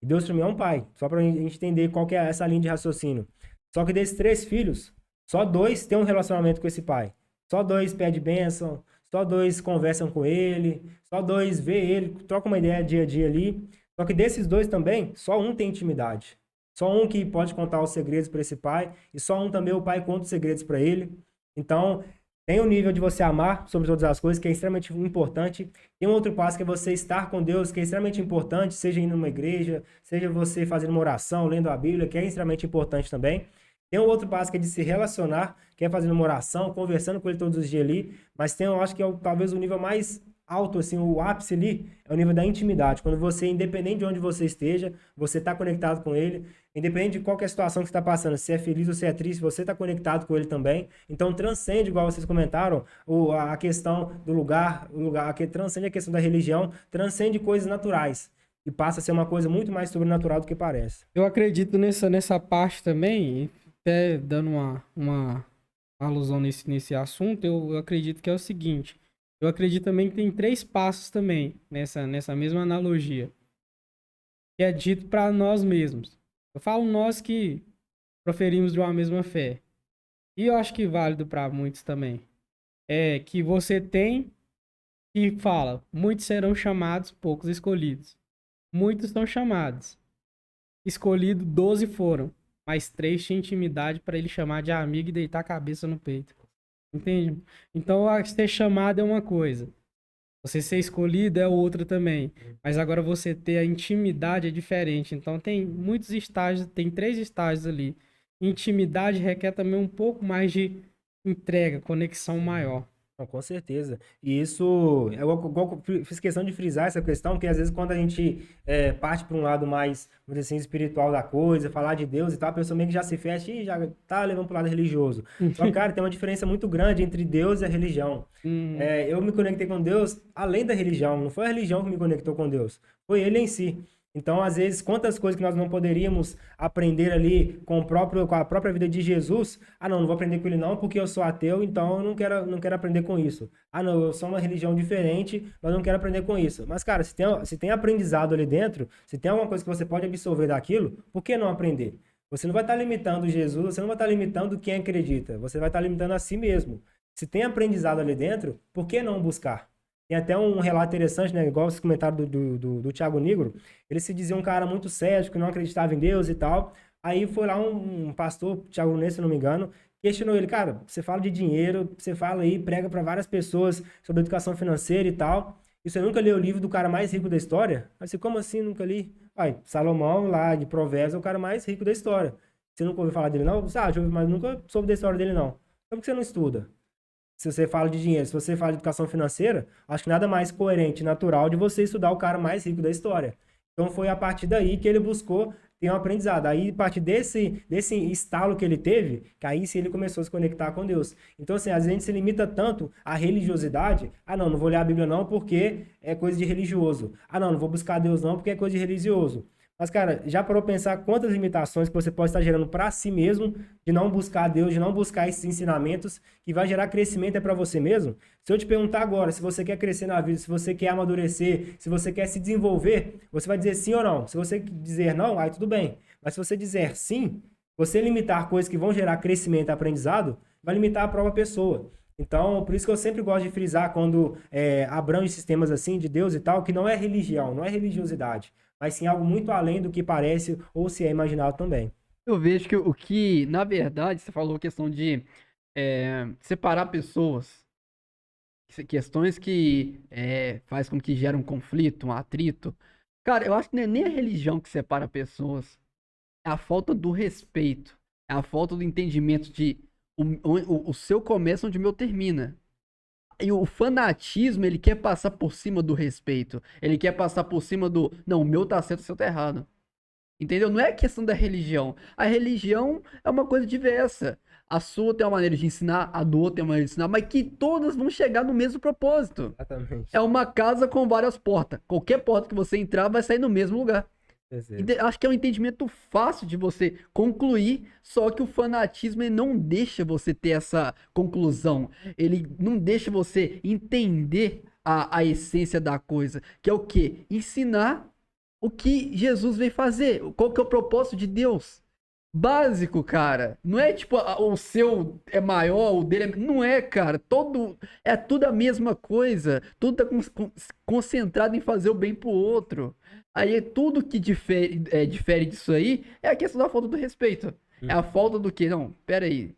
E Deus também é um pai, só para a gente entender qual que é essa linha de raciocínio. Só que desses 3 filhos, só 2 têm um relacionamento com esse pai. Só 2 pedem bênção, só 2 conversam com ele, só 2 vê ele, trocam uma ideia dia a dia ali. Só que desses 2 também, só um tem intimidade. Só um que pode contar os segredos para esse pai, e só um também o pai conta os segredos para ele. Então, tem o nível de você amar sobre todas as coisas, que é extremamente importante. Tem um outro passo que é você estar com Deus, que é extremamente importante, seja indo numa igreja, seja você fazendo uma oração, lendo a Bíblia, que é extremamente importante também. Tem um outro passo que é de se relacionar, que é fazendo uma oração, conversando com ele todos os dias ali. Mas tem, eu acho que é talvez o nível mais alto, assim, o ápice ali, é o nível da intimidade. Quando você, independente de onde você esteja, você está conectado com ele. Independente de qual que é a situação que você está passando, se é feliz ou se é triste, você está conectado com ele também. Então transcende, igual vocês comentaram, a questão do lugar, que transcende a questão da religião, transcende coisas naturais. E passa a ser uma coisa muito mais sobrenatural do que parece. Eu acredito nessa parte também, até dando uma alusão nesse assunto, eu acredito que é o seguinte. Eu acredito também que tem 3 passos também nessa mesma analogia, que é dito para nós mesmos. Eu falo nós que proferimos de uma mesma fé. E eu acho que é válido para muitos também. É que você tem que fala, muitos serão chamados, poucos escolhidos. Muitos são chamados. Escolhidos, 12 foram. Mas 3 tinham intimidade para ele chamar de amigo e deitar a cabeça no peito. Entende? Então, ser chamado é uma coisa. Você ser escolhido é outra também. Mas agora você ter a intimidade é diferente. Então tem muitos estágios, tem 3 estágios ali. Intimidade requer também um pouco mais de entrega, conexão maior. Não, com certeza. E isso, igual eu fiz questão de frisar essa questão, porque às vezes quando a gente parte para um lado mais, vamos dizer assim, espiritual da coisa, falar de Deus e tal, a pessoa meio que já se fecha e já tá levando para o lado religioso. Só que, cara, tem uma diferença muito grande entre Deus e a religião. Eu me conectei com Deus além da religião, não foi a religião que me conectou com Deus, foi Ele em si. Então, às vezes, quantas coisas que nós não poderíamos aprender ali com a própria vida de Jesus. Ah, não vou aprender com ele não, porque eu sou ateu, então eu não quero aprender com isso. Ah, não, eu sou uma religião diferente, mas não quero aprender com isso. Mas, cara, se tem aprendizado ali dentro, se tem alguma coisa que você pode absorver daquilo, por que não aprender? Você não vai estar limitando Jesus, você não vai estar limitando quem acredita, você vai estar limitando a si mesmo. Se tem aprendizado ali dentro, por que não buscar? Tem até um relato interessante, né? Igual vocês comentaram do Thiago Nigro. Ele se dizia um cara muito cético, que não acreditava em Deus e tal. Aí foi lá um pastor, Thiago Nigro, se não me engano, questionou ele. Cara, você fala de dinheiro, você fala aí, prega para várias pessoas sobre educação financeira e tal. E você nunca leu o livro do cara mais rico da história? Aí você, como assim nunca li? Ai, Salomão, lá de Provérbios, é o cara mais rico da história. Você nunca ouviu falar dele, não? Ah, já ouvi, mas nunca soube da história dele, não. Então por que você não estuda? Se você fala de dinheiro, se você fala de educação financeira, acho que nada mais coerente e natural de você estudar o cara mais rico da história. Então foi a partir daí que ele buscou ter um aprendizado. Aí, a partir desse estalo que ele teve, que aí sim ele começou a se conectar com Deus. Então, assim, às vezes a gente se limita tanto à religiosidade. Ah, não vou ler a Bíblia não porque é coisa de religioso. Ah, não vou buscar Deus não porque é coisa de religioso. Mas, cara, já parou pra pensar quantas limitações que você pode estar gerando para si mesmo, de não buscar Deus, de não buscar esses ensinamentos, que vai gerar crescimento é para você mesmo? Se eu te perguntar agora, se você quer crescer na vida, se você quer amadurecer, se você quer se desenvolver, você vai dizer sim ou não. Se você dizer não, aí tudo bem. Mas se você dizer sim, você limitar coisas que vão gerar crescimento e aprendizado, vai limitar a própria pessoa. Então, por isso que eu sempre gosto de frisar quando abrange sistemas assim de Deus e tal, que não é religião, não é religiosidade, mas sim algo muito além do que parece ou se é imaginado também. Eu vejo que o que, na verdade, você falou a questão de separar pessoas, questões que faz com que gera um conflito, um atrito. Cara, eu acho que não é nem a religião que separa pessoas, é a falta do respeito, é a falta do entendimento de o seu começa onde o meu termina. E o fanatismo, ele quer passar por cima do respeito. Ele quer passar por cima do... Não, o meu tá certo, o seu tá errado. Entendeu? Não é questão da religião. A religião é uma coisa diversa. A sua tem uma maneira de ensinar, a do outro tem uma maneira de ensinar, mas que todas vão chegar no mesmo propósito. Exatamente. É uma casa com várias portas. Qualquer porta que você entrar vai sair no mesmo lugar. Acho que é um entendimento fácil de você concluir, só que o fanatismo ele não deixa você ter essa conclusão. Ele não deixa você entender a essência da coisa, que é o quê? Ensinar o que Jesus veio fazer. Qual que é o propósito de Deus? Básico, cara. Não é tipo o seu é maior, o dele é... Não é, cara. É tudo a mesma coisa. Tudo tá concentrado em fazer o bem pro outro. Aí tudo que difere disso aí é a questão da falta do respeito. É a falta do quê? Não, pera aí.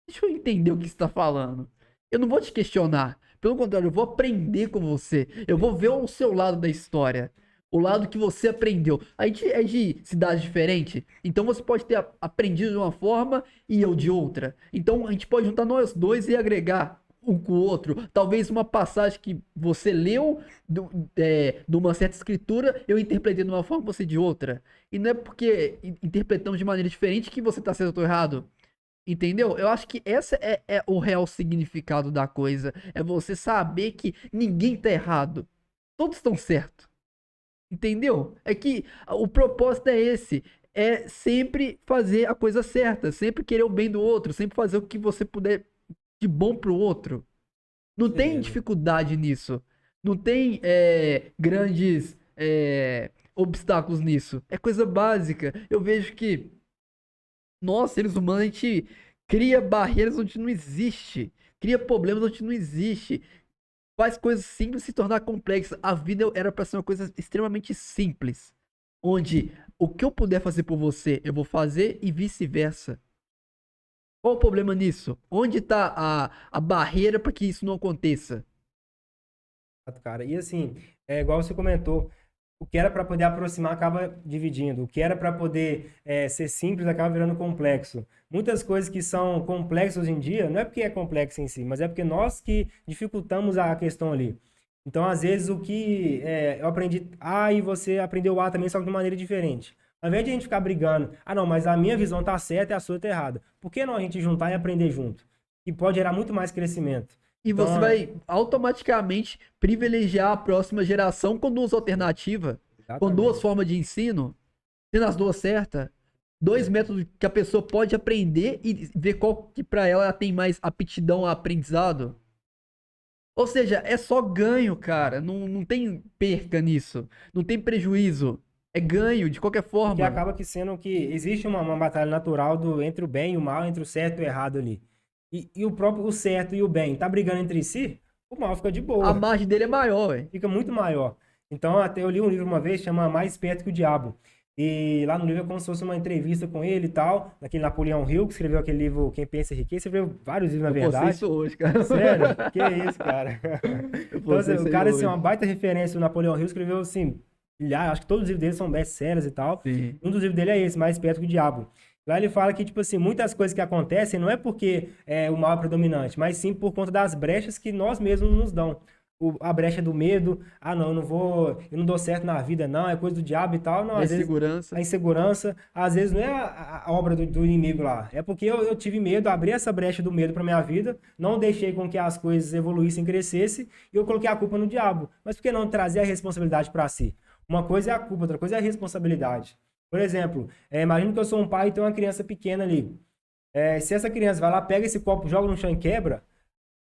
Deixa eu entender o que você tá falando. Eu não vou te questionar. Pelo contrário, eu vou aprender com você. Eu vou ver o seu lado da história. O lado que você aprendeu. A gente é de cidade diferente. Então você pode ter aprendido de uma forma e eu de outra. Então a gente pode juntar nós dois e agregar um com o outro. Talvez uma passagem que você leu de uma certa escritura, eu interpretei de uma forma, você de outra. E não é porque interpretamos de maneira diferente que você tá certo ou errado. Entendeu? Eu acho que essa é o real significado da coisa. É você saber que ninguém tá errado. Todos estão certos. Entendeu? É que o propósito é esse. É sempre fazer a coisa certa. Sempre querer o bem do outro. Sempre fazer o que você puder de bom pro outro. Não tem dificuldade nisso. Não tem grandes obstáculos nisso. É coisa básica. Eu vejo que nós, seres humanos, a gente cria barreiras onde não existe. Cria problemas onde não existe. Faz coisas simples se tornar complexa. A vida era pra ser uma coisa extremamente simples. Onde o que eu puder fazer por você, eu vou fazer e vice-versa. Qual o problema nisso? Onde tá a barreira para que isso não aconteça? Cara. E assim, é igual você comentou, o que era para poder aproximar acaba dividindo, o que era para poder ser simples acaba virando complexo. Muitas coisas que são complexas hoje em dia, não é porque é complexo em si, mas é porque nós que dificultamos a questão ali. Então, às vezes, o que eu aprendi A e você aprendeu A também, só que de maneira diferente. Ao invés de a gente ficar brigando, ah não, mas a minha visão tá certa e a sua tá errada. Por que não a gente juntar e aprender junto? E pode gerar muito mais crescimento. E Então, você vai automaticamente privilegiar a próxima geração com duas alternativas, com duas exatamente. formas de ensino, tendo as duas certas. Dois métodos que a pessoa pode aprender e ver qual que pra ela tem mais aptidão a aprendizado. Ou seja, é só ganho, cara. Não tem perca nisso. Não tem prejuízo. É ganho, de qualquer Porque forma. acaba que sendo que existe uma batalha natural entre o bem e o mal, entre o certo e o errado ali. E o próprio o certo e o bem tá brigando entre si, o mal fica de A boa, margem dele é maior, velho. fica muito maior. Então, até eu li um livro uma vez, chama Mais Esperto que o Diabo. E lá no livro é como se fosse uma entrevista com ele e tal, daquele Napoleão Hill, que escreveu aquele livro Quem Pensa em Riqueza, escreveu vários livros, na Eu postei verdade. isso hoje, cara. Sério? Que isso, cara? Eu Então, assim, postei o isso aí cara, assim, é uma hoje. baita referência, o Napoleão Hill escreveu, assim, acho que todos os livros dele são best-sellers e tal. Sim. Um dos livros dele é esse, Mais Esperto que o Diabo. Lá ele fala que, tipo assim, muitas coisas que acontecem não é porque o mal é predominante, mas sim por conta das brechas que nós mesmos nos dão. A brecha do medo, ah, não, eu não dou certo na vida, não, é coisa do diabo e tal. Não, A às vezes insegurança. a insegurança, às vezes não é a obra do inimigo lá, é porque eu tive medo, abri essa brecha do medo para minha vida, não deixei com que as coisas evoluíssem, crescessem, e eu coloquei a culpa no diabo. Mas por que não trazer a responsabilidade para si? Uma coisa é a culpa, outra coisa é a responsabilidade. Por exemplo, imagina que eu sou um pai e tenho uma criança pequena ali. Se essa criança vai lá, pega esse copo, joga no chão e quebra,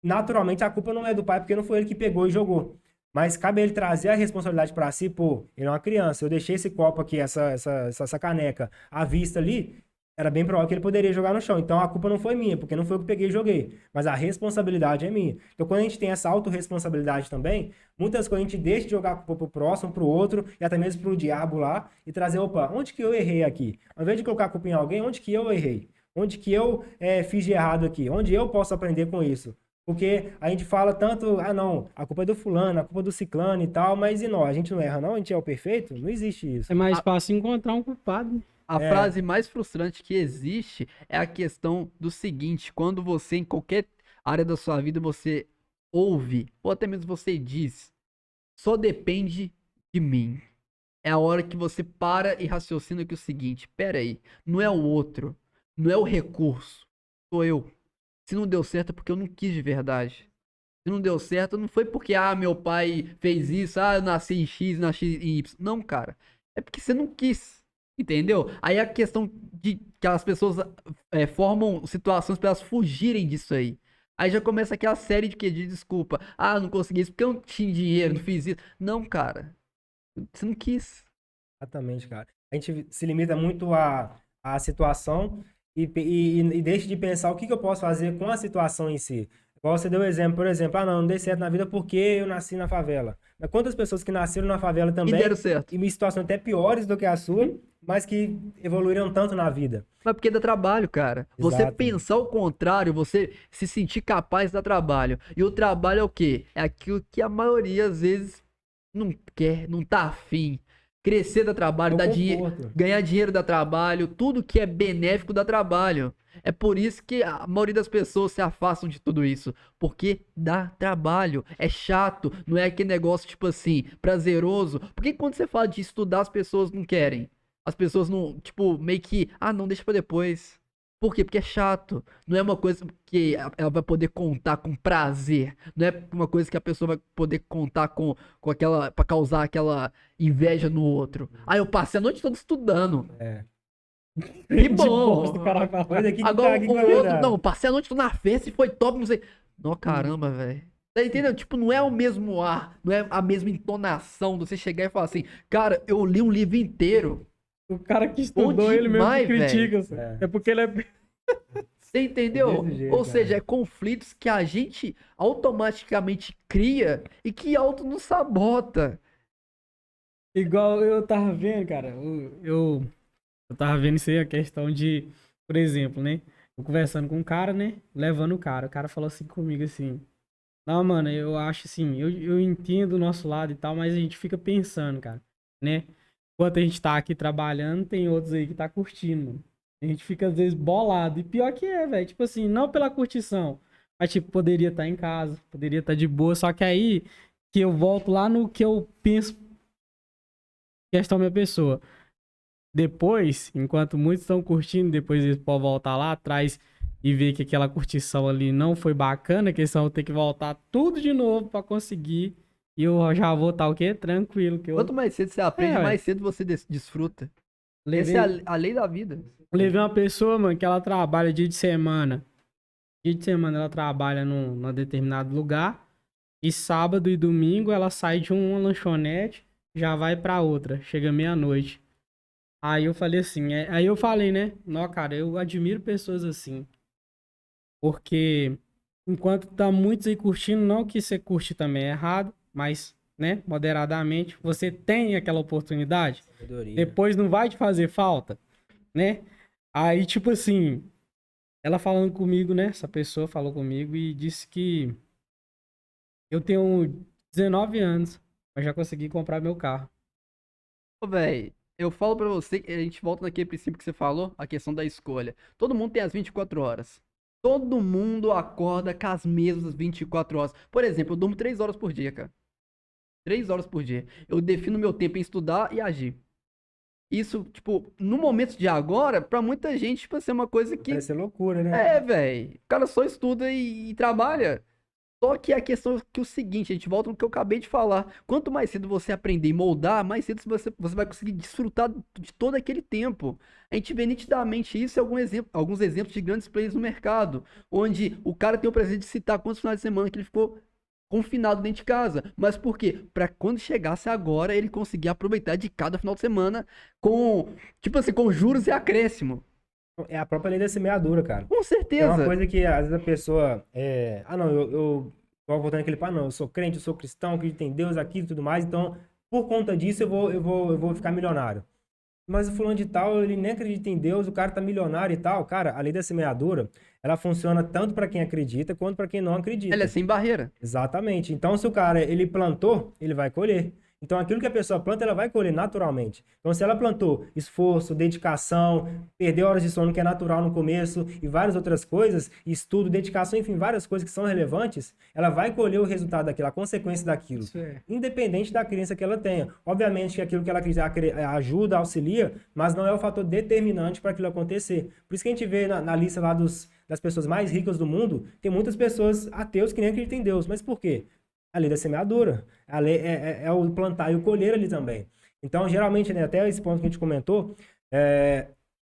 naturalmente a culpa não é do pai, porque não foi ele que pegou e jogou. Mas cabe ele trazer a responsabilidade para si, pô, ele é uma criança, eu deixei esse copo aqui, essa caneca à vista ali, era bem provável que ele poderia jogar no chão. Então a culpa não foi minha, porque não foi eu que peguei e joguei. Mas a responsabilidade é minha. Então quando a gente tem essa autorresponsabilidade também, muitas coisas a gente deixa de jogar a culpa pro próximo, pro outro, e até mesmo pro diabo lá, e trazer, opa, onde que eu errei aqui? Ao invés de colocar a culpa em alguém, onde que eu errei? Onde que eu fiz de errado aqui? Onde eu posso aprender com isso? Porque a gente fala tanto, ah não, a culpa é do fulano, a culpa é do ciclano e tal, mas e nós? A gente não erra não? A gente é o perfeito? Não existe isso. É mais fácil encontrar um culpado, né? A frase mais frustrante que existe é a questão do seguinte: quando você, em qualquer área da sua vida, você ouve, ou até mesmo você diz, só depende de mim. É a hora que você para e raciocina que é o seguinte: pera aí, não é o outro, não é o recurso, sou eu. Se não deu certo é porque eu não quis de verdade. Se não deu certo, não foi porque, meu pai fez isso, eu nasci em X, nasci em Y. Não, cara. É porque você não quis. Entendeu? Aí a questão de que as pessoas formam situações para elas fugirem disso aí. Aí já começa aquela série de que de desculpa. Ah, não consegui isso porque eu não tinha dinheiro, não fiz isso. Não, cara. Você não quis. Exatamente, cara. A gente se limita muito à situação e deixa de pensar o que que eu posso fazer com a situação em si. Igual você deu o exemplo, por exemplo, ah, não dei certo na vida porque eu nasci na favela. Mas quantas pessoas que nasceram na favela E também, deram certo. e em situações até piores do que a sua, mas que evoluíram tanto na vida. Mas porque dá trabalho, cara. Você Exato. pensar o contrário, você se sentir capaz dá trabalho. E o trabalho é o quê? É aquilo que a maioria às vezes não quer, não tá afim. Crescer dá É trabalho, o dá dinheiro, conforto. ganhar dinheiro dá trabalho, tudo que é benéfico dá trabalho. É por isso que a maioria das pessoas se afastam de tudo isso, porque dá trabalho, é chato, não é aquele negócio tipo assim, prazeroso. Por que quando você fala de estudar as pessoas não querem? As pessoas não, tipo, meio que, ah, não, deixa pra depois. Por quê? Porque é chato. Não é uma coisa que ela vai poder contar com prazer. Não é uma coisa que a pessoa vai poder contar com aquela, pra causar aquela inveja no outro. Ah, eu passei a noite toda estudando. É. Que De bosta, o bom! cara fala. Coisa que Agora que o vai outro, dar. não, passei a noite toda na festa e foi top, não sei. Não, caramba, velho. Tá entendendo? Tipo, não é o mesmo ar, não é a mesma entonação de você chegar e falar assim, cara, eu li um livro inteiro. O cara que Bom estudou, ele mesmo que demais, velho. critica. Só. É. É porque ele é. Você entendeu? Desse jeito, Ou seja, cara. é conflitos que a gente automaticamente cria e que auto nos sabota. Igual eu tava vendo, cara. Eu tava vendo isso aí, a questão de, por exemplo, né? Eu conversando com um cara, né? Levando o cara. O cara falou assim comigo assim. Não, mano, eu acho assim, eu entendo o nosso lado e tal, mas a gente fica pensando, cara, né? Enquanto a gente tá aqui trabalhando, tem outros aí que tá curtindo, mano. A gente fica às vezes bolado. E pior que é, velho. Tipo assim, não pela curtição. Mas, tipo, poderia estar em casa, poderia estar de boa. Só que aí que eu volto lá no que eu penso, questão minha pessoa. Depois, enquanto muitos estão curtindo, depois eles podem voltar lá atrás e ver que aquela curtição ali não foi bacana, que eles vão ter que voltar tudo de novo pra conseguir. E eu já vou estar o quê? Tranquilo, que Quanto eu mais cedo você aprende, ué, mais cedo você desfruta. Essa é levei, a lei da vida. levei uma pessoa, mano, que ela trabalha dia de semana. Dia de semana ela trabalha num determinado lugar. E sábado e domingo ela sai de uma lanchonete, já vai pra outra. Chega meia-noite. Aí eu falei assim, aí eu falei, né? Não, cara, eu admiro pessoas assim. Porque enquanto tá muitos aí curtindo, não que você curte também é errado, mas, né, moderadamente, você tem aquela oportunidade, Sabedoria. depois não vai te fazer falta, né? Aí, tipo assim, ela falando comigo, né? Essa pessoa falou comigo e disse que eu tenho 19 anos, mas já consegui comprar meu carro. Ô, véi, eu falo pra você que a gente volta naquele princípio que você falou, a questão da escolha. Todo mundo tem as 24 horas. Todo mundo acorda com as mesmas 24 horas. Por exemplo, eu durmo 3 horas por dia, cara. 3 horas por dia. Eu defino meu tempo em estudar e agir. Isso, tipo, no momento de agora, pra muita gente, tipo, assim, é uma coisa que. Parece ser loucura, né? É, velho. O cara só estuda e trabalha. Só que a questão é que o seguinte, a gente volta no que eu acabei de falar. Quanto mais cedo você aprender e moldar, mais cedo você vai conseguir desfrutar de todo aquele tempo. A gente vê nitidamente isso em alguns exemplos de grandes players no mercado, onde o cara tem o prazer de citar quantos finais de semana que ele ficou confinado dentro de casa. Mas por quê? Pra quando chegasse agora, ele conseguir aproveitar de cada final de semana com, tipo assim, com juros e acréscimo. É a própria lei da semeadura, cara. Com É uma certeza. coisa que às vezes a pessoa ah, não, igual voltando aquele pá, não, eu sou crente, eu sou cristão, acredito em Deus, aquilo e tudo mais, então, por conta disso, eu vou ficar milionário. Mas o fulano de tal, ele nem acredita em Deus, o cara tá milionário e tal. Cara, a lei da semeadura, ela funciona tanto para quem acredita quanto para quem não Ela é acredita. sem barreira. Exatamente. Então, se o cara, ele plantou, ele vai colher. Então, aquilo que a pessoa planta, ela vai colher naturalmente. Então, se ela plantou esforço, dedicação, perdeu horas de sono, que é natural no começo, e várias outras coisas, estudo, dedicação, enfim, várias coisas que são relevantes, ela vai colher o resultado daquilo, a consequência daquilo. Isso é. Independente da crença que ela tenha. Obviamente que aquilo que ela quiser ajuda, auxilia, mas não é o fator determinante para aquilo acontecer. Por isso que a gente vê na lista lá das pessoas mais ricas do mundo, tem muitas pessoas ateus que nem acreditam em Deus. Mas por quê? A lei da semeadura. A lei é o plantar e o colher ali também. Então, geralmente, né, até esse ponto que a gente comentou,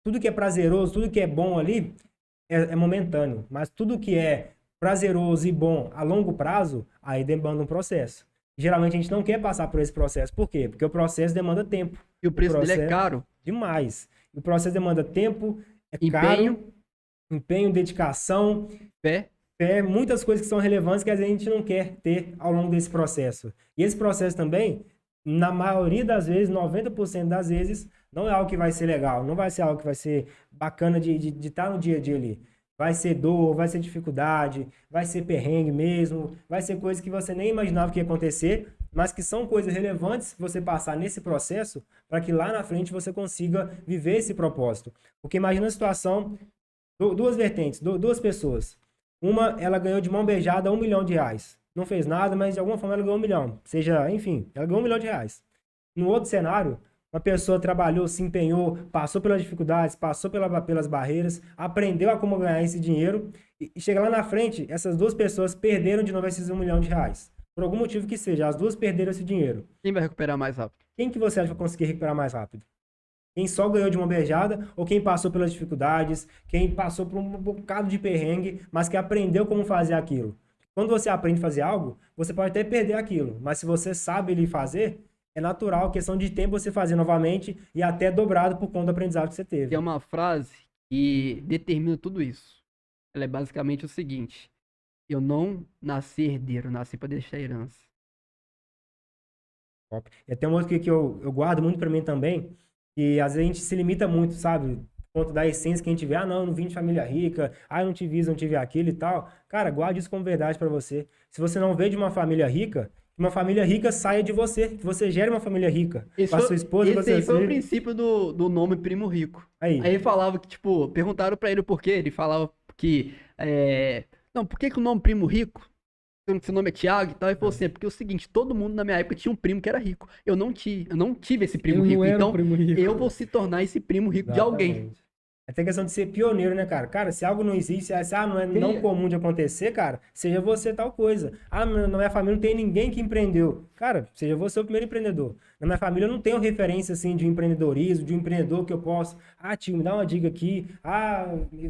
tudo que é prazeroso, tudo que é bom ali é momentâneo, mas tudo que é prazeroso e bom a longo prazo, aí demanda um processo. Geralmente a gente não quer passar por esse processo. Por quê? Porque o processo demanda tempo. E o preço dele é caro. Demais. O processo demanda tempo, é Empenho. caro, empenho, dedicação, Fé. muitas coisas que são relevantes que às vezes a gente não quer ter ao longo desse processo. E esse processo também, na maioria das vezes, 90% das vezes, não é algo que vai ser legal, não vai ser algo que vai ser bacana de estar no dia a dia ali. Vai ser dor, vai ser dificuldade, vai ser perrengue mesmo, vai ser coisas que você nem imaginava que ia acontecer, mas que são coisas relevantes você passar nesse processo para que lá na frente você consiga viver esse propósito. Porque imagina a situação, duas vertentes, duas pessoas. Uma, ela ganhou de mão beijada R$1 milhão. Não fez nada, mas de alguma forma ela ganhou 1 milhão. Seja, enfim, ela ganhou R$1 milhão. No outro cenário, uma pessoa trabalhou, se empenhou, passou pelas dificuldades, passou pelas barreiras, aprendeu a como ganhar esse dinheiro e chega lá na frente, essas duas pessoas perderam de novo esses R$1 milhão. Por algum motivo que seja, as duas perderam esse dinheiro. Quem vai recuperar mais rápido? Quem que você acha que vai conseguir recuperar mais rápido? Quem só ganhou de uma beijada ou quem passou pelas dificuldades, quem passou por um bocado de perrengue, mas que aprendeu como fazer aquilo? Quando você aprende a fazer algo, você pode até perder aquilo, mas se você sabe ele fazer, é natural, questão de tempo você fazer novamente e até dobrado por conta do aprendizado que você teve. Tem uma frase que determina tudo isso. Ela é basicamente o seguinte: eu não nasci herdeiro, nasci para deixar herança. E tem uma outra que eu guardo muito para mim também, que às vezes a gente se limita muito, sabe? Por conta da essência que a gente vê, não, eu não vim de família rica, eu não tive isso, não tive aquilo e tal. Cara, guarde isso como verdade para você. Se você não veio de uma família rica, que uma família rica saia de você, que você gere uma família rica. Com a sua esposa e esse aí você. foi o princípio do nome Primo Rico. Aí ele falava que, tipo, perguntaram pra ele o porquê. Ele falava que, não, por que o nome Primo Rico? Seu nome é Thiago e tal. Ele falou assim, porque é o seguinte, todo mundo na minha época tinha um primo que era rico. Eu não tive esse primo rico. Então, eu vou se tornar esse primo rico de alguém. Até questão de ser pioneiro, né, cara? Cara, se algo não existe, se não é não comum de acontecer, cara, seja você tal coisa. Na minha família não tem ninguém que empreendeu. Cara, seja você o primeiro empreendedor. Na minha família eu não tenho referência, assim, de empreendedorismo, de um empreendedor que eu posso... tio, me dá uma dica aqui.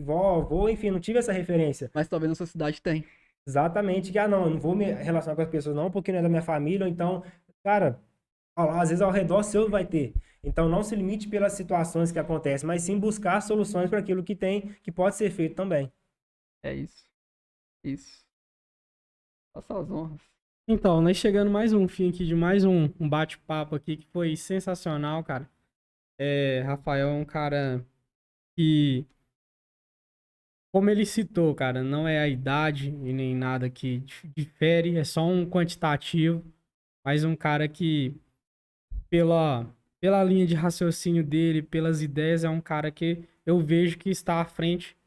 Vó, enfim, não tive essa referência. Mas talvez na sua cidade tem. Exatamente. Que, não, eu não vou me relacionar com as pessoas não, porque não é da minha família, ou então, cara, às vezes ao redor seu vai ter. Então, não se limite pelas situações que acontecem, mas sim buscar soluções para aquilo que tem, que pode ser feito também. É isso. Isso. Faça as honras. Então, nós chegando mais um fim aqui de mais um bate-papo aqui que foi sensacional, cara. Rafael é um cara que, como ele citou, cara, não é a idade e nem nada que difere, é só um quantitativo, mas um cara que, pela linha de raciocínio dele, pelas ideias, é um cara que eu vejo que está à frente,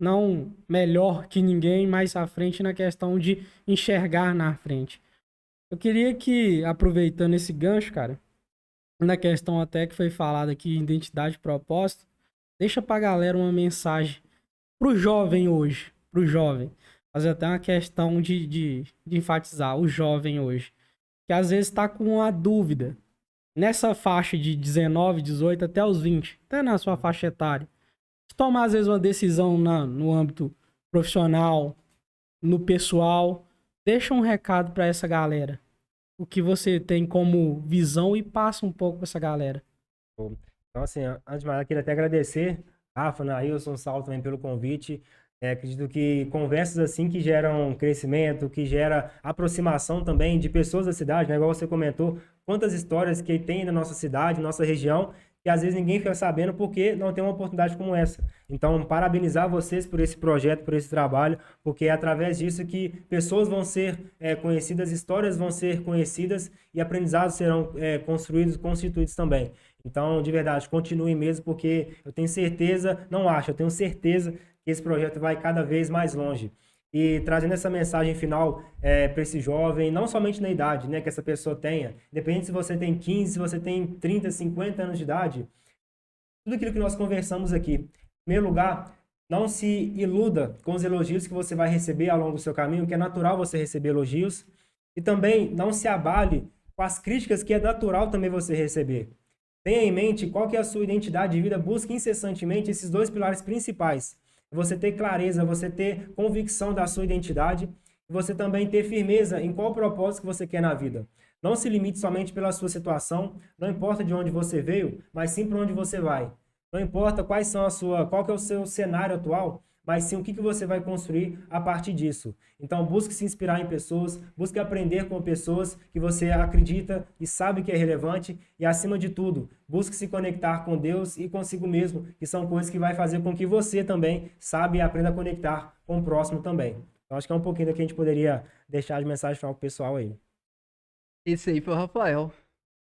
não melhor que ninguém, mas à frente na questão de enxergar na frente. Eu queria que, aproveitando esse gancho, cara, na questão até que foi falada aqui, identidade e propósito, deixa pra galera uma mensagem pro jovem hoje, fazer até uma questão de enfatizar o jovem hoje, que às vezes tá com uma dúvida, nessa faixa de 19, 18 até os 20, até na sua faixa etária, tomar às vezes uma decisão no âmbito profissional, no pessoal, deixa um recado para essa galera. O que você tem como visão e passa um pouco para essa galera. Então, assim, antes de mais, eu queria até agradecer, Rafa, Nailson, Saulo também pelo convite. Acredito que conversas assim que geram crescimento, que gera aproximação também de pessoas da cidade, né? Igual você comentou, quantas histórias que tem na nossa cidade, nossa região, que às vezes ninguém fica sabendo porque não tem uma oportunidade como essa. Então, parabenizar vocês por esse projeto, por esse trabalho, porque é através disso que pessoas vão ser conhecidas, histórias vão ser conhecidas e aprendizados serão construídos, constituídos também. Então, de verdade, continue mesmo, porque eu tenho certeza, eu tenho certeza que esse projeto vai cada vez mais longe. E trazendo essa mensagem final para esse jovem, não somente na idade, né, que essa pessoa tenha, independente se você tem 15, se você tem 30, 50 anos de idade, tudo aquilo que nós conversamos aqui. Em primeiro lugar, não se iluda com os elogios que você vai receber ao longo do seu caminho, que é natural você receber elogios. E também não se abale com as críticas que é natural também você receber. Tenha em mente qual que é a sua identidade de vida, busque incessantemente esses dois pilares principais. Você ter clareza, você ter convicção da sua identidade, e você também ter firmeza em qual propósito que você quer na vida. Não se limite somente pela sua situação, não importa de onde você veio, mas sim para onde você vai. Não importa qual que é o seu cenário atual, mas sim o que você vai construir a partir disso. Então, busque se inspirar em pessoas, busque aprender com pessoas que você acredita e sabe que é relevante e, acima de tudo, busque se conectar com Deus e consigo mesmo, que são coisas que vai fazer com que você também saiba e aprenda a conectar com o próximo também. Então, acho que é um pouquinho da que a gente poderia deixar de mensagem final pro pessoal aí. Esse aí foi o Rafael.